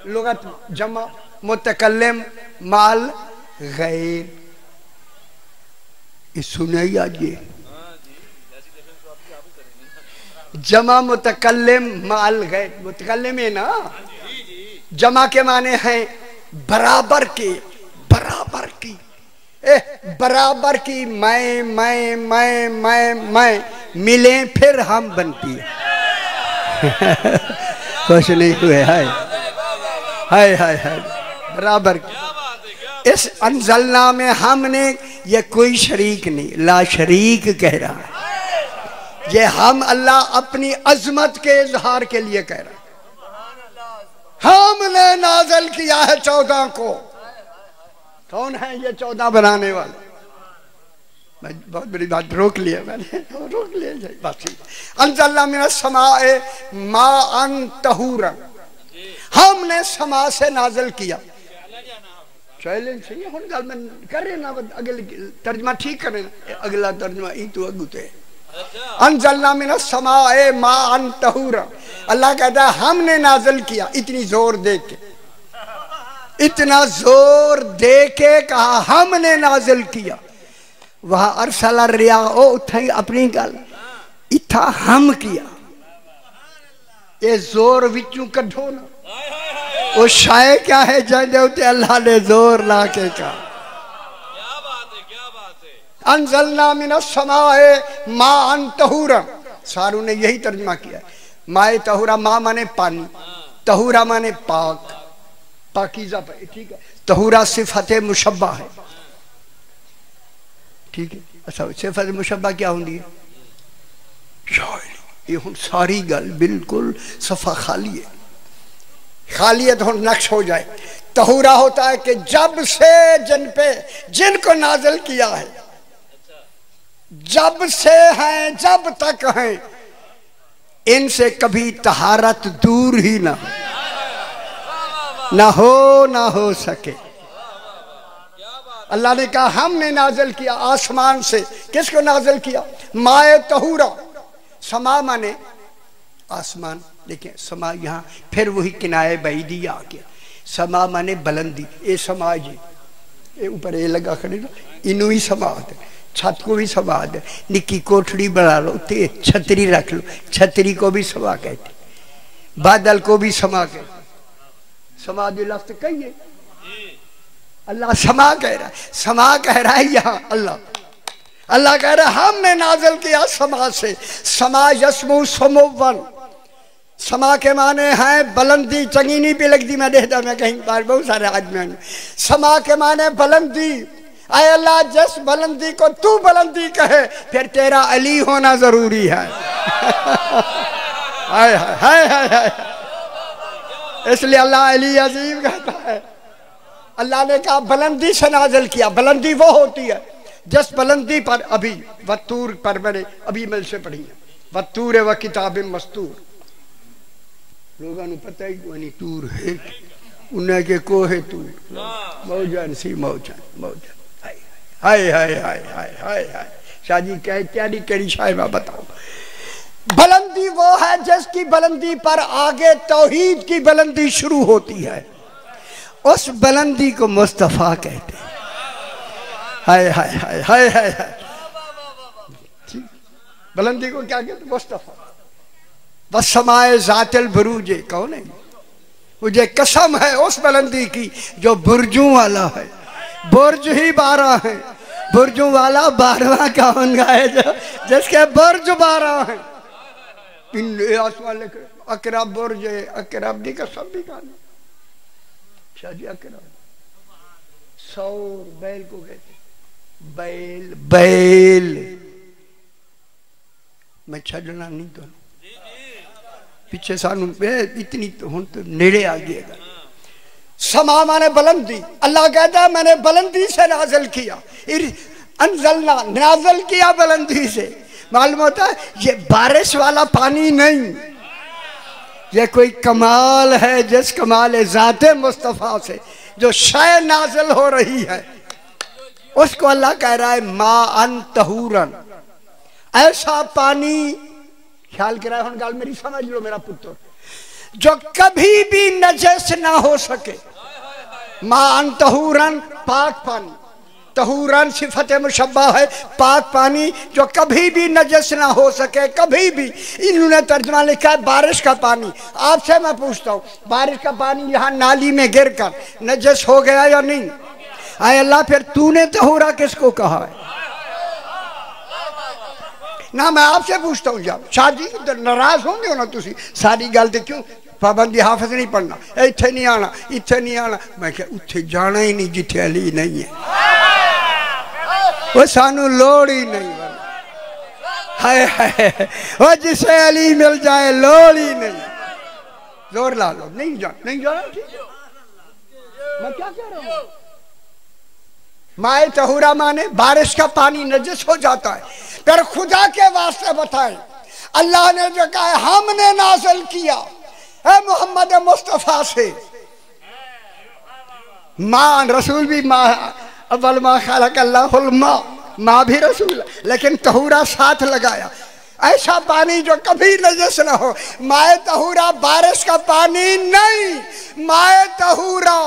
लुगत जमा मुतकल्लिम माल गैर। सुने आज ये जमा मुतकल्लिम माल गैर। मुतकल्लिम है ना, जमा के माने हैं बराबर के, बराबर की बराबर की मैं मिले फिर हम बनती है। कुछ नहीं हुए। हाय हाय हाय हाय बराबर की। इस अंजलना में हमने, ये कोई शरीक नहीं, ला शरीक कह रहा है। ये हम अल्लाह अपनी अजमत के इजहार के लिए कह रहा है। हमने नाज़िल किया है 14 को। कौन है ये 14 बनाने वाले? मैं बहुत बड़ी बात रोक लिया मैंने, रोक लिया बात। अंज़लना मिनस समाए माअन तहूरा। हमने समा से नाज़िल किया। चैलेंज सही है। हुन गल मैं कर रहे ना, अगले तर्जमा ठीक करें, अगला तर्जमा ई तो अगुते। अंज़लना मिनस समाए माअन तहूरा। अल्लाह कहता है हमने नाज़िल किया। इतनी जोर दे के, इतना जोर दे के कहा हमने नाज़िल किया। वहां अरसला रिया ओ उठाई अपनी गल, इथा हम किया। ये जोर विचू कढो ना, वो शाय क्या है जाने उते अल्लाह ने जोर ला के कहा। क्या बात है, क्या बात है। अंज़लना मिनस समाए माअन तहूरा। सारू ने यही तर्जुमा किया। माए तहूरा, माँ माने पानी, तहूरा माने पाक, पाकीज़ा। ठीक है, तहूरा सिफत मुशब्बा है। ठीक है, अच्छा सिफत मुशब्बा क्या होती है? ये हुन सारी गल बिल्कुल सफा खाली है। खालियत हुन नक्श हो जाए। तहूरा होता है कि जब से जिनको नाज़िल किया है, जब से हैं जब तक हैं, इनसे कभी तहारत दूर ही ना हो सके। अल्लाह ने कहा हमने नाज़िल किया आसमान से। किसको नाज़िल किया? माए तहूरा। समा माने आसमान, लेकिन समा यहाँ फिर वही किनाए बैदी आ गया। समा माने बुलंदी। ये समा जी ये ऊपर ये लगा खड़े ना, इनू ही समा दे। छत को भी समा दे। निक्की कोठड़ी बना लो, ते छतरी रख लो, छतरी को भी समा कहते, बादल को भी समा कहते। समा जो लफ्ज़ कहिए, अल्लाह समा कह रहा है, समा कह रहा है यहाँ अल्लाह कह रहा है हमने नाज़िल किया समा से। समा यस्मु समुवन। समा के माने हैं बुलंदी। चंगीनी पे लगती मैं देखता, मैं कहीं बार बहुत सारे आदमी। समा के माने बुलंदी। आए अल्लाह जिस बुलंदी को तू बुलंदी कहे, फिर तेरा अली होना जरूरी है। हाय हाय हाय हाय। इसलिए अल्लाह अली अजीम कहता है। अल्लाह ने कहा बुलंदी से नाज़िल किया। बुलंदी वो होती है जिस बुलंदी पर अभी वत्तूर पर मैंने अभी मिल से पढ़ी है। वत्तूर व किताब मस्तूर। लोगों को पता ही कोई तूर है, उन्हें के को है तूर। मौजन सी मौजन मौजन। हाय हाय हाय हाय हाय हाय। शादी कह त्यारी करी शायद बताओ। बुलंदी वो है जिसकी बुलंदी पर आगे तौहीद की बुलंदी शुरू होती है। उस बुलंदी को मुस्तफा कहते हैं। हाय हाय हाय हाय हाय हाय। बुलंदी को क्या कहते? मुस्तफा। बस समाए जातिल बुरूज। कौन है? मुझे कसम है उस बुलंदी की जो बुर्जों वाला है। बुर्ज ही 12 है। बुर्जों वाला 12वां कौन है? जो जिसके बुर्ज 12 है। इन आसमान लेकर अकरब बुर्ज अकरब दी कसम भी खाना शाह जी अकरब सौर बैल को कहते बैल बैल मैं छड़ना नहीं तो पीछे सानू इतनी तो हूं तो नेड़े आ गएगा। समा माने बुलंदी, अल्लाह कहता है मैंने बुलंदी से नाज़िल किया, अनज़लना नाज़िल किया बुलंदी से। मालूम होता है ये बारिश वाला पानी नहीं, ये कोई कमाल है जिस कमाल ज़ाते मुस्तफ़ा से जो शय नाज़िल हो रही है उसको अल्लाह कह रहा है मा अन तहूरन, ऐसा पानी। ख्याल करा हूं गल मेरी समझ लो मेरा पुत्र, जो कभी भी नजस ना हो सके। मान तहूरन पाक पानी, तहूरन सिफत मुशब्बा है पाक पानी जो कभी भी नजस ना हो सके कभी भी। इन्होंने तर्जुमा लिखा है बारिश का पानी। आपसे मैं पूछता हूँ बारिश का पानी यहाँ नाली में गिर कर नजस हो गया या नहीं? आए अल्लाह फिर तूने तहूरा किसको कहा है ना? मैं आपसे पूछता हूँ जब शाह जी नाराज होंगे हो ना तुसी सारी गल तो क्यों पाबंदी हाफिज नहीं पढ़ना, इत्थे नहीं आना, इत्थे नहीं आना। मैं क्या उत्थे जाना ही नहीं जिथे अली नहीं है, वो सानू लोड़ ही नहीं। हाय हाय वो जिसे अली मिल जाए लोड़ ही नहीं। जोर ला लो नहीं जाना, नहीं जाना ठीक है। मैं क्या कह रहा हूँ माए तहूरा माने बारिश का पानी नजस हो जाता है। फिर खुदा के वास्ते बताए अल्लाह ने जो कहा हमने नाज़िल किया है मोहम्मद मुस्तफ़ा से। माँ रसूल भी माँ अव्वल मा खलक़ अल्लाहुल माँ, माँ भी रसूल लेकिन तहूरा साथ लगाया। ऐसा पानी जो कभी नजस ना हो। माए तहूरा बारिश का पानी नहीं, माए तहूरा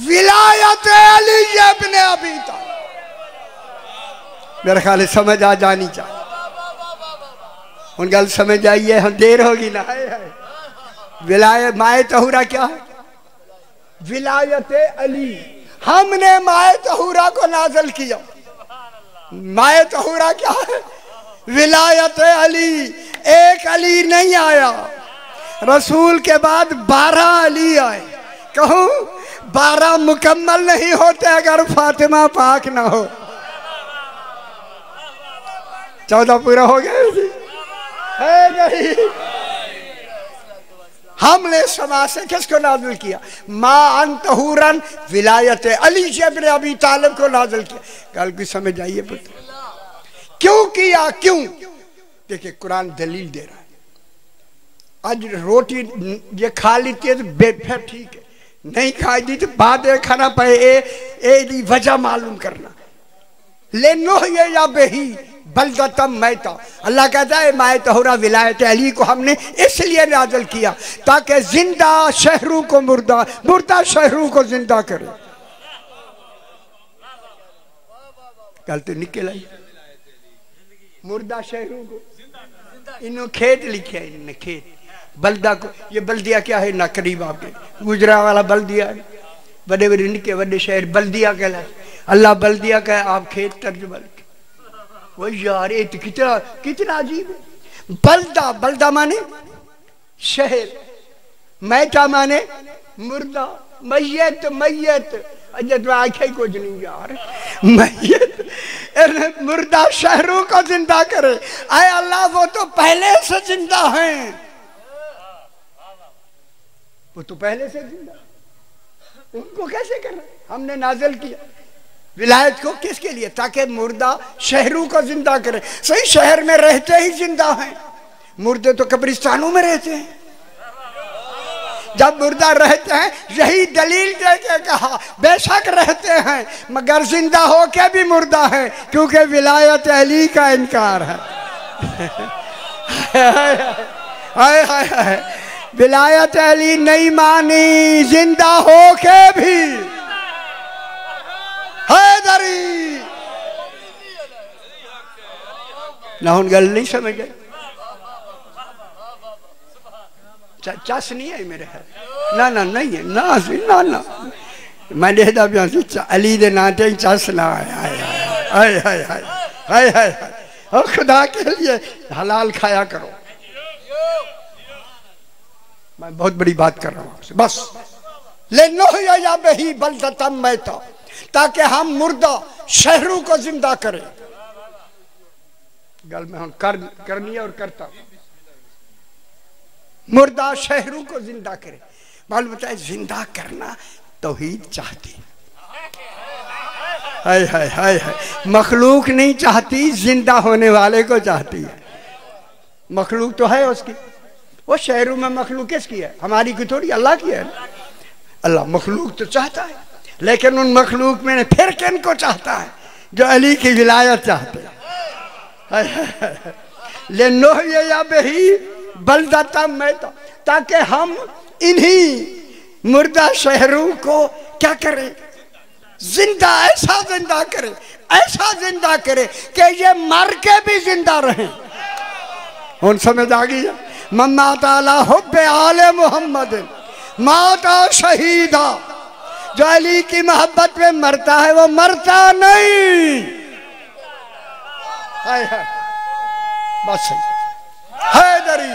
विलायत अली इब्न अबी तालिब। मेरे ख्याल समझ आ जानी चाहिए। उन गल समझ आई है, हम देर होगी ना। विलायत माए तहूरा क्या है? विलायत अली। हमने माए तहूरा को नाज़िल किया। माए तहूरा क्या है? विलायत अली। एक अली नहीं आया, रसूल के बाद 12 अली आए। कहूं 12 मुकम्मल नहीं होते अगर फातिमा पाक ना हो। 14 पूरा हो गया है नहीं। हमने समा से किसको नाज़िल किया? माँ अन तहूरन विलायत अली इब्न अबी तालिब को नाज़िल किया। कल की समझ आइए पुत्र क्यों किया? क्यों? देखिए कुरान दलील दे रहा है। आज रोटी ये खा लीती है तो फिर ठीक है, नहीं खाई दी तो बाद में खाना पाए ए वजह मालूम करना। ले नो ये या बेही बलदतम मैता। अल्लाह कहता है माए तहूरा विलायत अली को हमने इसलिए नाज़िल किया ताकि जिंदा शहरों को मुर्दा, मुर्दा शहरों को जिंदा करे। कल तो निकल आई मुर्दा शहरों को। इन्होंने खेत लिखे है, इन्होंने खेत बल्दा को। ये बल्दिया क्या है ना करीब आपके गुजरा वाला बल्दिया है। बड़े बड़े निके बड़े शहर बल्दिया कहलाए। अल्लाह बल्दिया का आप खेत तर्जुमा। वो यार ये तो कितना कितना अजीब है। बल्दा, बल्दा माने शहर, मैता माने मुर्दा, मैयत मैयत। अच्छा तो आखे कुछ नहीं यार, मैयत मुर्दा शहरों को जिंदा करे। आए अल्लाह वो तो पहले से जिंदा हैं, वो तो पहले से जिंदा, उनको कैसे करना? हमने नाज़िल किया विलायत को किसके लिए? ताकि मुर्दा शहरों को जिंदा करे। सही शहर में रहते ही जिंदा हैं, मुर्दे तो कब्रिस्तानों में रहते हैं। जब मुर्दा रहते हैं यही दलील दे के कहा बेशक रहते हैं मगर जिंदा हो के भी मुर्दा है क्योंकि विलायत अली का इनकार है। हाय हाय हाय विलायत अली नहीं मानी जिंदा हो के भी। हैदरी ना हुन गल नहीं समझ गए। चस नहीं है मेरे है ना ना नहीं है ना ना ना मैं देखता अली दे नाते चस ना है। हाय हाय हाय हाय हाय खुदा के लिए हलाल खाया करो। मैं बहुत बड़ी बात कर रहा हूँ आपसे। बस ले नो या बही बलदतम मैं तो, ताकि हम मुर्दा शहरों को जिंदा करें। गल में हम करनी है और करता। मुर्दा शहरों को जिंदा करे। मालूम होता है जिंदा करना तौहीद चाहती। हाय हाय हाय हाय, मखलूक नहीं चाहती, जिंदा होने वाले को चाहती है। मखलूक तो है उसकी, वो शहरों में मखलूक किसकी है? हमारी की थोड़ी, अल्लाह की है। अल्लाह मखलूक तो चाहता है, लेकिन उन मखलूक में फिर किन को चाहता है? जो अली की विलायत चाहते हैं। ले नो या बही बलदतम मैं तो, ताकि हम इन्हीं मुर्दा शहरों को क्या करें? जिंदा, ऐसा जिंदा करे, ऐसा जिंदा करे कि ये मर के भी जिंदा रहे। उन समझ आ गई? मम्मा ताला हुब्बे आले मोहम्मद माता शहीदा। जो अली की मोहब्बत में मरता है वो मरता नहीं। हाय हाय, बस हैदरी।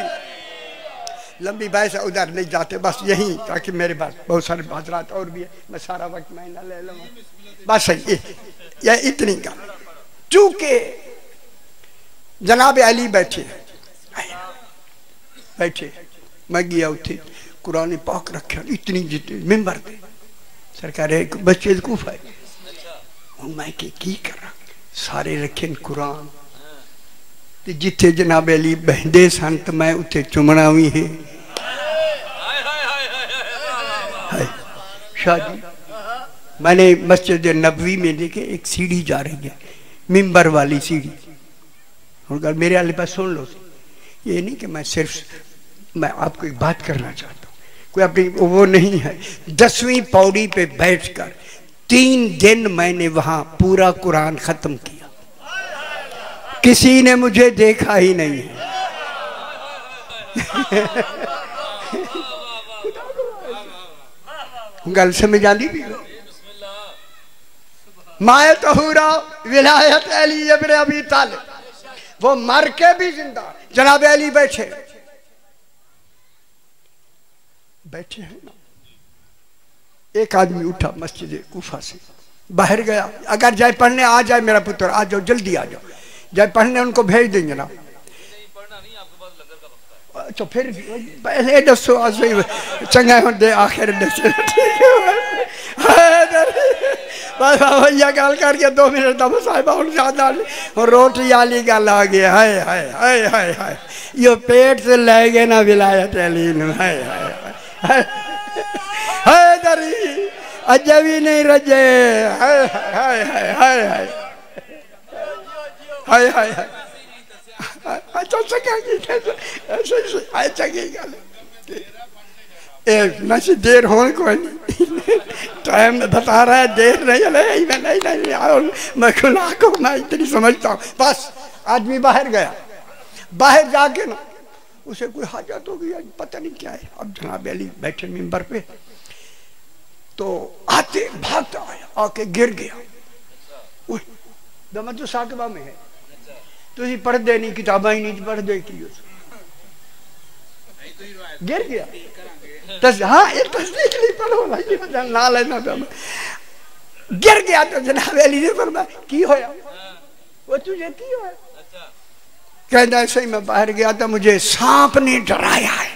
लंबी बहस उधर नहीं जाते, बस यही, ताकि मेरे पास बहुत सारे बाजरात और भी है, मैं सारा वक्त महीना ले लूँगा। बस ये इतनी का। चूंकि जनाब अली बैठे मैं गया उठे कुरान पाक रखे इतनी जितनी मेंबर थे सरकार एक बच्चे कूफा मैं की कर रहा सारे रखे कुरान जिथे जनाब अली बहदे सन तो मैं उथे चुमना भी है। शादी मैंने मस्जिद नबवी में देखे एक सीढ़ी जा रही है, मिंबर वाली सीढ़ी। और मेरे वाले पास सुन लो, ये नहीं कि मैं आपको एक बात करना चाहता हूँ, कोई अपनी वो नहीं है। 10वीं पौड़ी पे बैठकर 3 दिन मैंने वहां पूरा कुरान खत्म किया, किसी ने मुझे देखा ही नहीं है। गल समझ आली भी माए तहूरा विलायत अली इब्न अबी तालिब, वो मर के भी जिंदा। जनाब अली बैठे हैं ना। एक आदमी उठा मस्जिद कूफा से बाहर गया, अगर जाए पढ़ने आ जाए मेरा पुत्र आ जाओ, जल्दी आ जाओ, जाए पढ़ने उनको भेज देंगे ना। तो फिर पहले दसो चंगा होंगे आखिर भैया गल करके 2 मिनट दम साहिबा हूँ ज्यादा रोटी वाली गल आ गई। हाय हाय हाय हाय हाय, यो पेट से ले गए ना विलायत अली। हाय हाय हाय हाय दरी अजय भी नहीं रजे। हाय हाय हाय हाय हाय हाय हाय हाय। अच्छा नशी देर होने को टाइम बता रहा है, देर नहीं मैं खुला को मैं इतनी समझता हूँ। बस आदमी बाहर गया, बाहर जाके ना उसे कोई हाजत हो गई, पता नहीं क्या है। अब जनाब अली बैठे मिंबर पे, तो आते भागता आया, आके गिर गया। दमा तो साकबा में है, तुझे पढ़ते नहीं, किताबा ही नहीं पढ़ते की, गिर गया। हाँ एक तस्दीक नहीं पढ़ो भाई, ना लेना गिर गया। तो जनाब अली ने फरमाया की होया? वो तुझे की होया? कहता ऐसे ही मैं बाहर गया था, मुझे सांप ने डराया है।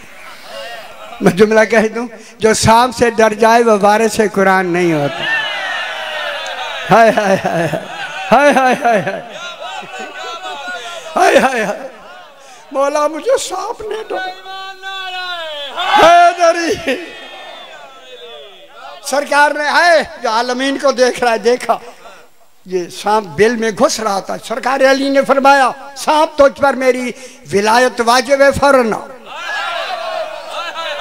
मैं जुमला कह दूं, जो सांप से डर जाए वो वारिस से कुरान नहीं होता। हाय हाय हाय हाय हाय हाय हाय हाय हाय, मौला मुझे सांप ने डराया। सरकार ने है जो आलमीन को देख रहा है, देखा ये सांप बिल में घुस रहा था। सरकार अली ने फरमाया सांप तुझ पर मेरी विलायत वाजिब है, फौरन।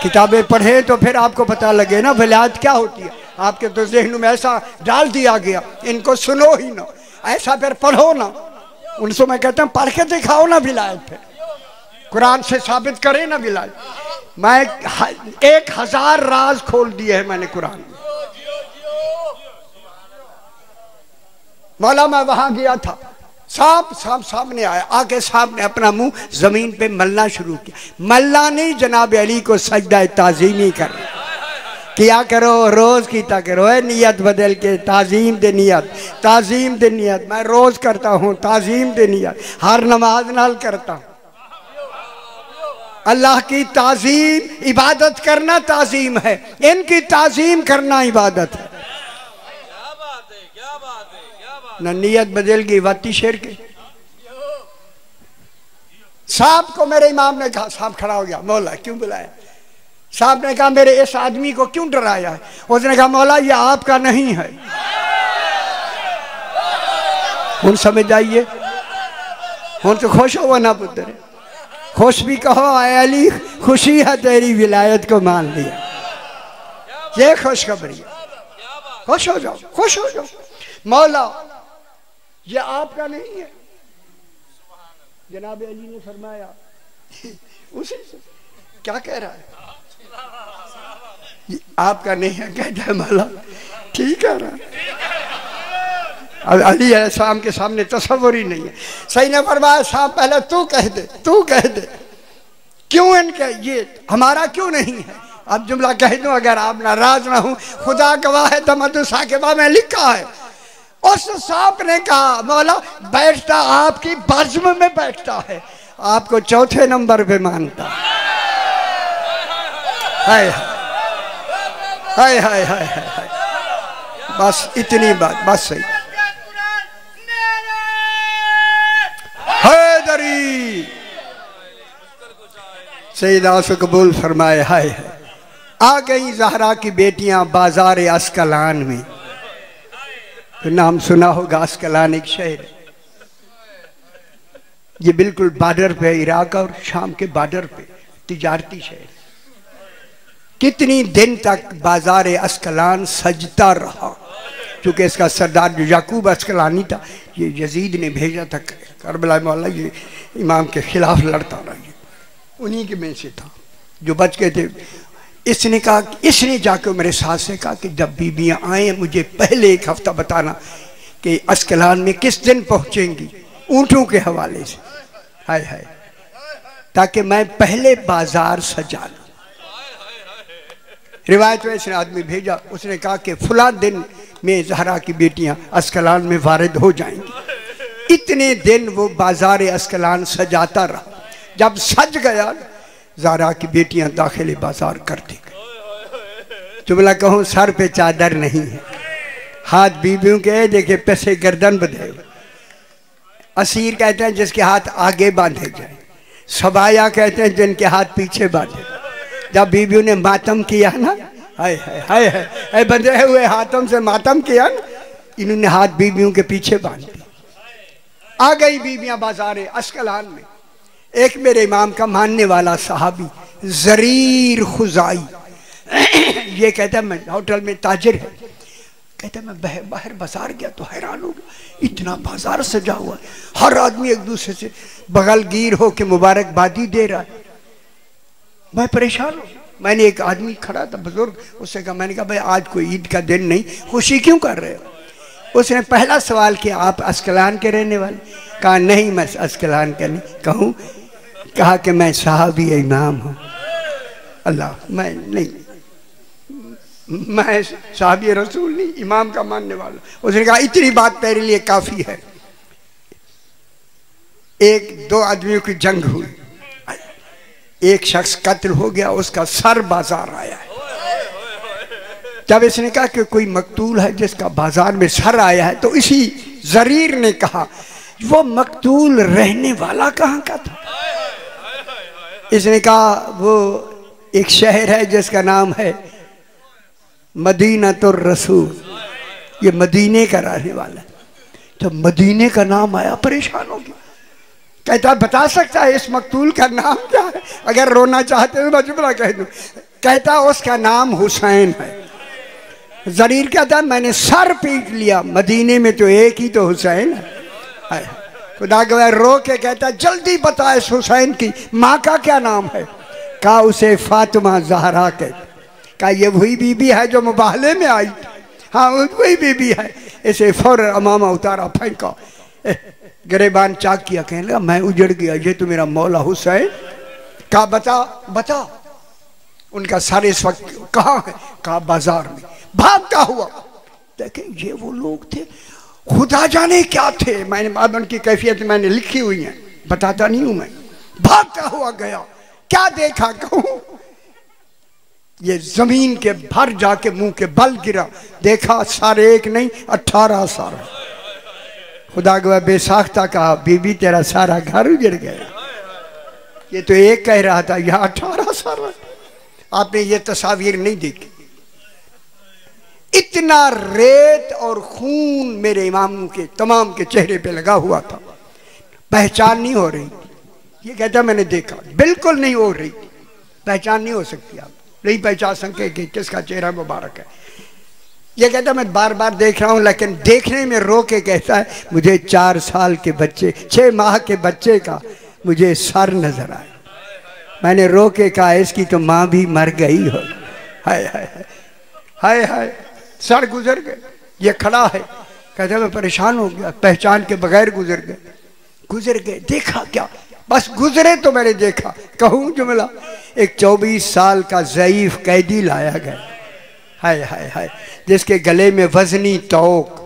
किताबें पढ़े तो फिर आपको पता लगे ना विलायत क्या होती है। आपके तो ज़हन में ऐसा डाल दिया गया, इनको सुनो ही ना, ऐसा फिर पढ़ो ना। उनसे मैं कहता हूँ पढ़ के दिखाओ ना विलायत, फिर कुरान से साबित करे ना विलायत। मैं 1000 राज खोल दिए हैं मैंने कुरान में। मौला मैं वहां गया था, सांप सामने आया, आके सांप ने अपना मुंह जमीन पे मलना शुरू किया। मलना नहीं, जनाब अली को सजदा ताज़ीम ही कर किया करो, रोज कीता करो। नियत बदल के ताज़ीम दे नियत, ताज़ीम दे नियत। मैं रोज करता हूँ ताज़ीम दे नियत, हर नमाज नाल करता हूँ। अल्लाह की ताज़ीम, इबादत करना ताज़ीम है, इनकी ताज़ीम करना इबादत है। न नियत बदल गई वाती शेर के। सांप को मेरे इमाम ने कहा, सांप खड़ा हो गया, मौला क्यों बुलाया? सांप ने कहा मेरे इस आदमी को क्यों डराया है? उसने कहा मौला ये आपका नहीं है। हुन समझ आइए, हुन तो खुश हो ना पुत्र, खुश भी कहो आए अली, खुशी है तेरी विलायत को मान लिया। ये खुशखबरी है, खुश हो जाओ, खुश हो जाओ। मौला ये आपका नहीं है। जनाब अली ने फरमाया उसी से क्या कह रहा है? ये आपका नहीं है। कहता है मौला ठीक कह रहा है। अब अली अलैहिस्सलाम के सामने तसव्वुर ही नहीं है। सही ने फरमाया साहब पहले तू कह दे, तू कह दे क्यों इनके ये हमारा क्यों नहीं है? अब जुमला कह दूं अगर आप नाराज ना हो, खुदा गवाह है तमद्दुन साकिबा में लिखा है। उस सांप ने कहा मौला बैठता आपकी बज़्म में बैठता है, आपको चौथे नंबर पे मानता है। हाय हाय हाय हाय हाय, बस इतनी बात, बस सही। हैदरी सैयदा से कबूल फरमाए। हाय हाय, आ गई ज़हरा की बेटियां बाजार अस्कलान में। तो नाम सुना होगा, अस्कलान एक शहर है, ये बिल्कुल बॉर्डर पे, इराक और शाम के बॉर्डर पे तिजारती शहर। कितनी दिन तक बाजार अस्कलान सजता रहा, क्योंकि इसका सरदार जो याकूब अस्कलानी था, ये यजीद ने भेजा था करबला मौला, ये इमाम के खिलाफ लड़ता रहा, ये उन्हीं के में से था जो बच गए थे। इसने कहा, इसने जाकर मेरे साथ से कहा कि जब बीबियां आए मुझे पहले एक हफ्ता बताना कि अस्कलान में किस दिन पहुंचेंगी, ऊँटों के हवाले से। हाय हाय, ताकि मैं पहले बाजार सजा लूं। रिवायत में इसने आदमी भेजा, उसने कहा कि फुला दिन में ज़हरा की बेटियां अस्कलान में वारिद हो जाएंगी। इतने दिन वो बाजार अस्कलान सजाता रहा। जब सज गया ज़हरा की बेटियां दाखिल बाजार कर दी गई। जुमला कहूँ सर पे चादर नहीं है, हाथ बीबियों के देखे पैसे गर्दन बंधे। असीर कहते हैं जिसके हाथ आगे बांधे जाए, सबाया कहते हैं जिनके हाथ पीछे बांधे। जब बीबियों ने मातम किया ना, हाय हाय हाय हाय, बंधे हुए हाथों से मातम किया ना, इन्होंने हाथ बीबियों के पीछे बांध दिए। आ गई बीबियां बाजार अस्कलान में। एक मेरे इमाम का मानने वाला सहाबी जरीर खुजाई, ये कहता है मैं होटल में ताजिर है, कहता है मैं बाहर बाजार गया तो हैरान हो गया, इतना बाजार सजा हुआ है, हर आदमी एक दूसरे से बगलगीर हो के मुबारकबादी दे रहा है। मैं परेशान हूँ। मैंने एक आदमी खड़ा था बुजुर्ग, उससे कहा, मैंने कहा भाई आज कोई ईद का दिन नहीं, खुशी क्यों कर रहे हो? उसने पहला सवाल किया आप अस्कलान के रहने वाले? कहा नहीं मैं अस्कलान का नहीं। कहूँ? कहा कि मैं साहबी इमाम हूँ। अल्लाह, मैं नहीं, मैं साहबी रसूल नहीं, इमाम का मानने वाला। उसने कहा इतनी बात तेरे लिए काफी है। एक दो आदमियों की जंग हुई, एक शख्स कत्ल हो गया, उसका सर बाजार आया है। जब इसने कहा कि कोई मकतूल है जिसका बाजार में सर आया है, तो इसी जरीर ने कहा वो मकतूल रहने वाला कहाँ का था? इसने कहा वो एक शहर है जिसका नाम है मदीनतुर रसूल, ये मदीने का रहने वाला है। तो मदीने का नाम आया, परेशान हो गया। कहता बता सकता है इस मकतूल का नाम क्या है? अगर रोना चाहते हो मैं जुमला कह दूं। कहता उसका नाम हुसैन है। जरीर कहता मैंने सर पीट लिया, मदीने में तो एक ही तो हुसैन है। खुदा गवाह रो के कहता जल्दी बता इस हुसैन की माँ का क्या नाम है? कहा उसे फातिमा ज़हरा कहते। कहा ये वही बीबी है जो मुबाहले में आई? हाँ वही बीबी है। इसे फौरन अमामा उतारा, फेंका। गिरेबान चाक किया, कहने लगा मैं उजड़ गया, ये तो मेरा मौला हुसैन। कहा बता बता। उनका सर इस वक्त कहाँ है? कहा बाजार में। भागता हुआ, देखें ये वो लोग थे, खुदा जाने क्या थे, मैंने बाद उनकी कैफियत मैंने लिखी हुई है, बताता नहीं हूं मैं। भागता हुआ गया, क्या देखा कहूं, ये जमीन के भर जाके मुंह के बल गिरा, देखा सारे एक नहीं 18 साल। खुदा गवाह बेसाख्ता कहा बीबी तेरा सारा घर उजड़ गया। ये तो एक कह रहा था, यहाँ 18 साल। आपने ये तस्वीर नहीं देखी, इतना रेत और खून मेरे इमाम के तमाम के चेहरे पे लगा हुआ था, पहचान नहीं हो रही। ये कहता मैंने देखा, बिल्कुल नहीं हो रही, पहचान नहीं हो सकती, आप नहीं पहचान सकते कि किसका चेहरा मुबारक है। ये कहता मैं बार बार देख रहा हूं, लेकिन देखने में रो के कहता है मुझे 4 साल के बच्चे 6 माह के बच्चे का मुझे सर नजर आया। मैंने रो के कहा इसकी तो माँ भी मर गई हो। हाय हाय हाय हाय, सर गुजर गए। ये खड़ा है, कहता मैं परेशान हो गया, पहचान के बगैर गुजर गए। देखा क्या, बस गुजरे तो मैंने देखा। कहूँ जुमला, एक 24 साल का ज़ईफ कैदी लाया गया, हाय हाय हाय, जिसके गले में वजनी तोक,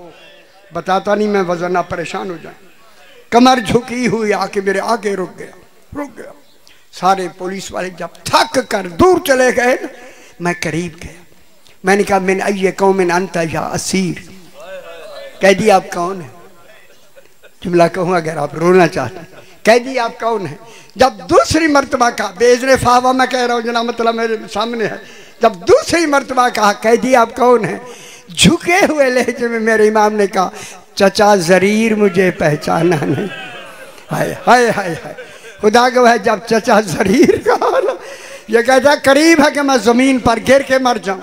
बताता नहीं मैं वजन, परेशान हो जाए। कमर झुकी हुई आके मेरे आगे रुक गया। सारे पुलिस वाले जब थक कर दूर चले गए, मैं करीब गया। मैंने कहा मिन अय्य कौमिन अंत या असीर, कैदी आप कौन है? जुमला कहूँ अगर आप रोना चाहते हैं, कैदी आप कौन है? जब दूसरी मर्तबा कहा, बेजरे फावा मैं कह रहा हूँ जना, मतलब मेरे सामने है, जब दूसरी मर्तबा कहा कैदी आप कौन है, झुके हुए लहजे में मेरे इमाम ने कहा चचा जरीर मुझे पहचाना नहीं। हाय हाय हाय हाय, खुदा गवाह है, जब चचा जरीर कहा ना, ये कहता करीब है कि मैं जमीन पर गिर के मर जाऊं।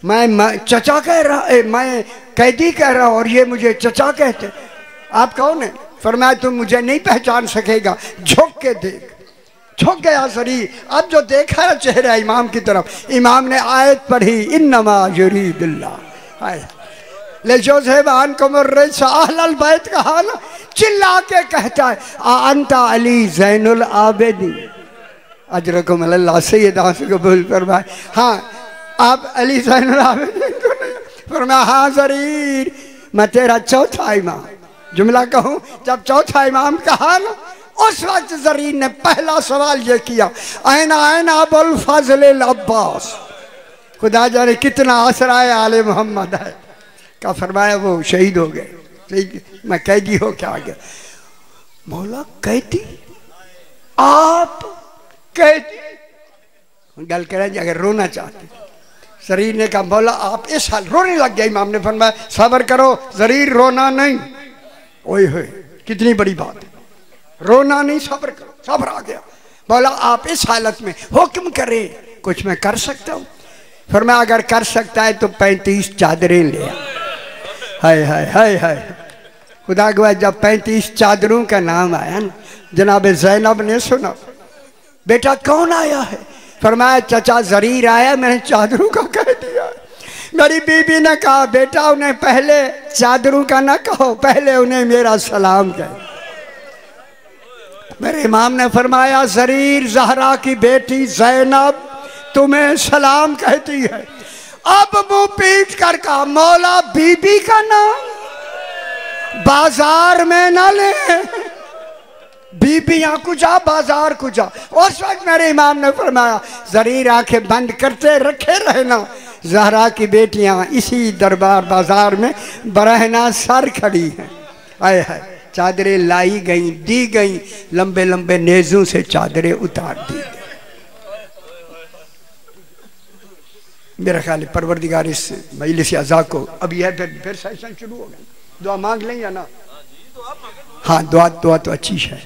मैं चचा कह रहा, मैं कैदी कह रहा हूं और ये मुझे चचा कहते। आप कौन है? फरमाया तुम मुझे नहीं पहचान सकेगा, झुक के देख। झुक गया शरीर। अब जो देखा है चेहरा इमाम की तरफ, इमाम ने आयत पढ़ी इन्नमा युरीदुल्लाह ले जो ज़ेबान को मुर्रे अहलल बैत कहा ना, चिल्ला के कहता है अंता अली ज़ैनुल आबिदीन अजरकुम अल्लाह सैयद आंसू कबूल फरमाए। हाँ आप अली ज़ैनुल आबिदीन को नहीं फरमाया, हाँ ज़रीर मैं तेरा चौथा इमाम। जुमला कहूँ, जब चौथा इमाम कहा ना, उस वक्त ज़रीर ने पहला सवाल ये किया ऐना ऐना अबुल फज़ल अब्बास, खुदा जाने कितना आसराए आले मोहम्मद है। का फरमाया वो शहीद हो गए, मैं कैदी हो क्या आ गया। मौला कैदी, आप कैदी, गल करें अगर रोना चाहते। ज़रीर ने कहा मौला आप इस हाल, रोने लग गया। इमाम ने फरमाया सब्र करो ज़रीर, रोना नहीं। ओए होए कितनी बड़ी बात है, रोना नहीं, सब्र करो। सब्र आ गया। बोला आप इस हालत में हुक्म करें, कुछ मैं कर सकता हूँ। फिर मैं अगर कर सकता है तो 35 चादरें ले आ। हाय हाय हाय हाय, खुदा गवाह जब 35 चादरों का नाम आया ना, जनाब ज़ैनब ने सुना, बेटा कौन आया है? फरमाया चचा ज़रीर आया, मैंने चादरों का कह दिया। मेरी बीबी ने कहा बेटा उन्हें पहले चादरों का ना कहो, पहले उन्हें मेरा सलाम कहो। मेरे इमाम ने फरमाया ज़रीर ज़हरा की बेटी ज़ैनब तुम्हें सलाम कहती है। अब मुंह पीट कर कहा मौला बीबी का नाम बाजार में ना ले, बीबियां कुजा बाजार कुजा। उस वक्त मेरे इमाम ने फरमाया ज़रीर आंखें बंद करते रखे रहना, ज़हरा की बेटियां इसी दरबार बाजार में बरहना सर खड़ी हैं। आए है चादरें लाई गई, दी गई, लंबे लंबे नेज़ों से चादरें उतार दी गई। मेरा ख्याल है परवरदिगार इस मजलिस अज़ा को अभी है, फिर सेशन शुरू हो गया। दुआ मांग लें या ना? हाँ दुआ तो अच्छी है।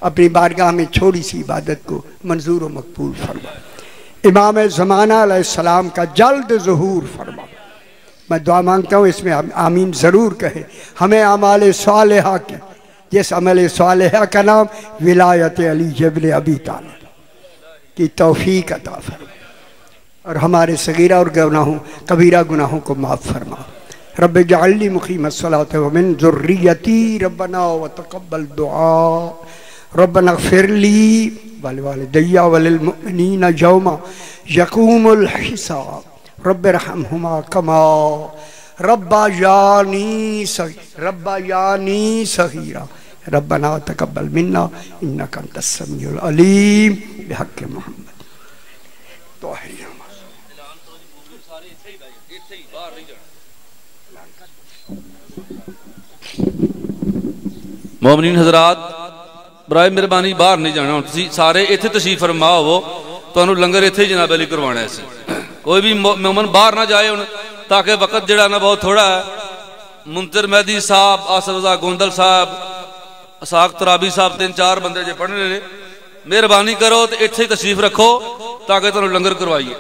अपनी बारगाह में छोटी सी इबादत को मंजूर व मकबूल फरमा। इमाम ज़माना अलैहिस्सलाम का जल्द ज़ुहूर फरमा। मैं दुआ मांगता हूँ इसमें आमीन ज़रूर कहे। हमें अमाल सालिहा के, जिस अमल सालिहा का नाम विलायत अली इब्न अबी तालिब की तौफीक अता फरमा, और हमारे सगीरा और गुनाहों कबीरा गुनाहों को माफ़ फरमा। रब्बे जअलनी मुक़ीमस्सलाति व मिन ज़ुर्रियती रब्बना व तक़ब्बल दुआ रब्बना ग़फ़िरली वलिवालिदैया वलिलमुअ्मिनीना यौमा यक़ूमुल हिसाब रब्बिरहमहुमा कमा रब्बायानी सग़ीरा रब्बना तक़ब्बल मिन्ना इन्नका अंतस समीउल अलीम बिहक़्क़ि मुहम्मद। तो मोमिनीन हज़रात बराए मेहरबानी बाहर नहीं जाना, सारे इत्थे तशरीफ फरमा हो, तुहानू लंगर इत्थे ही जनाब अली करवाना है। कोई भी मोमन बाहर ना जाए हुण, ताकि वक्त जिहड़ा ना बहुत थोड़ा है। मुंतर मेहदी साहब, आसफ रज़ा गोंदल साहब, असाक तराबी साहब 3-4 बंदे जे पढ़ने ने, मेहरबानी करो तो इत्थे ही तशरीफ रखो ताकि तुहानू लंगर करवाइए।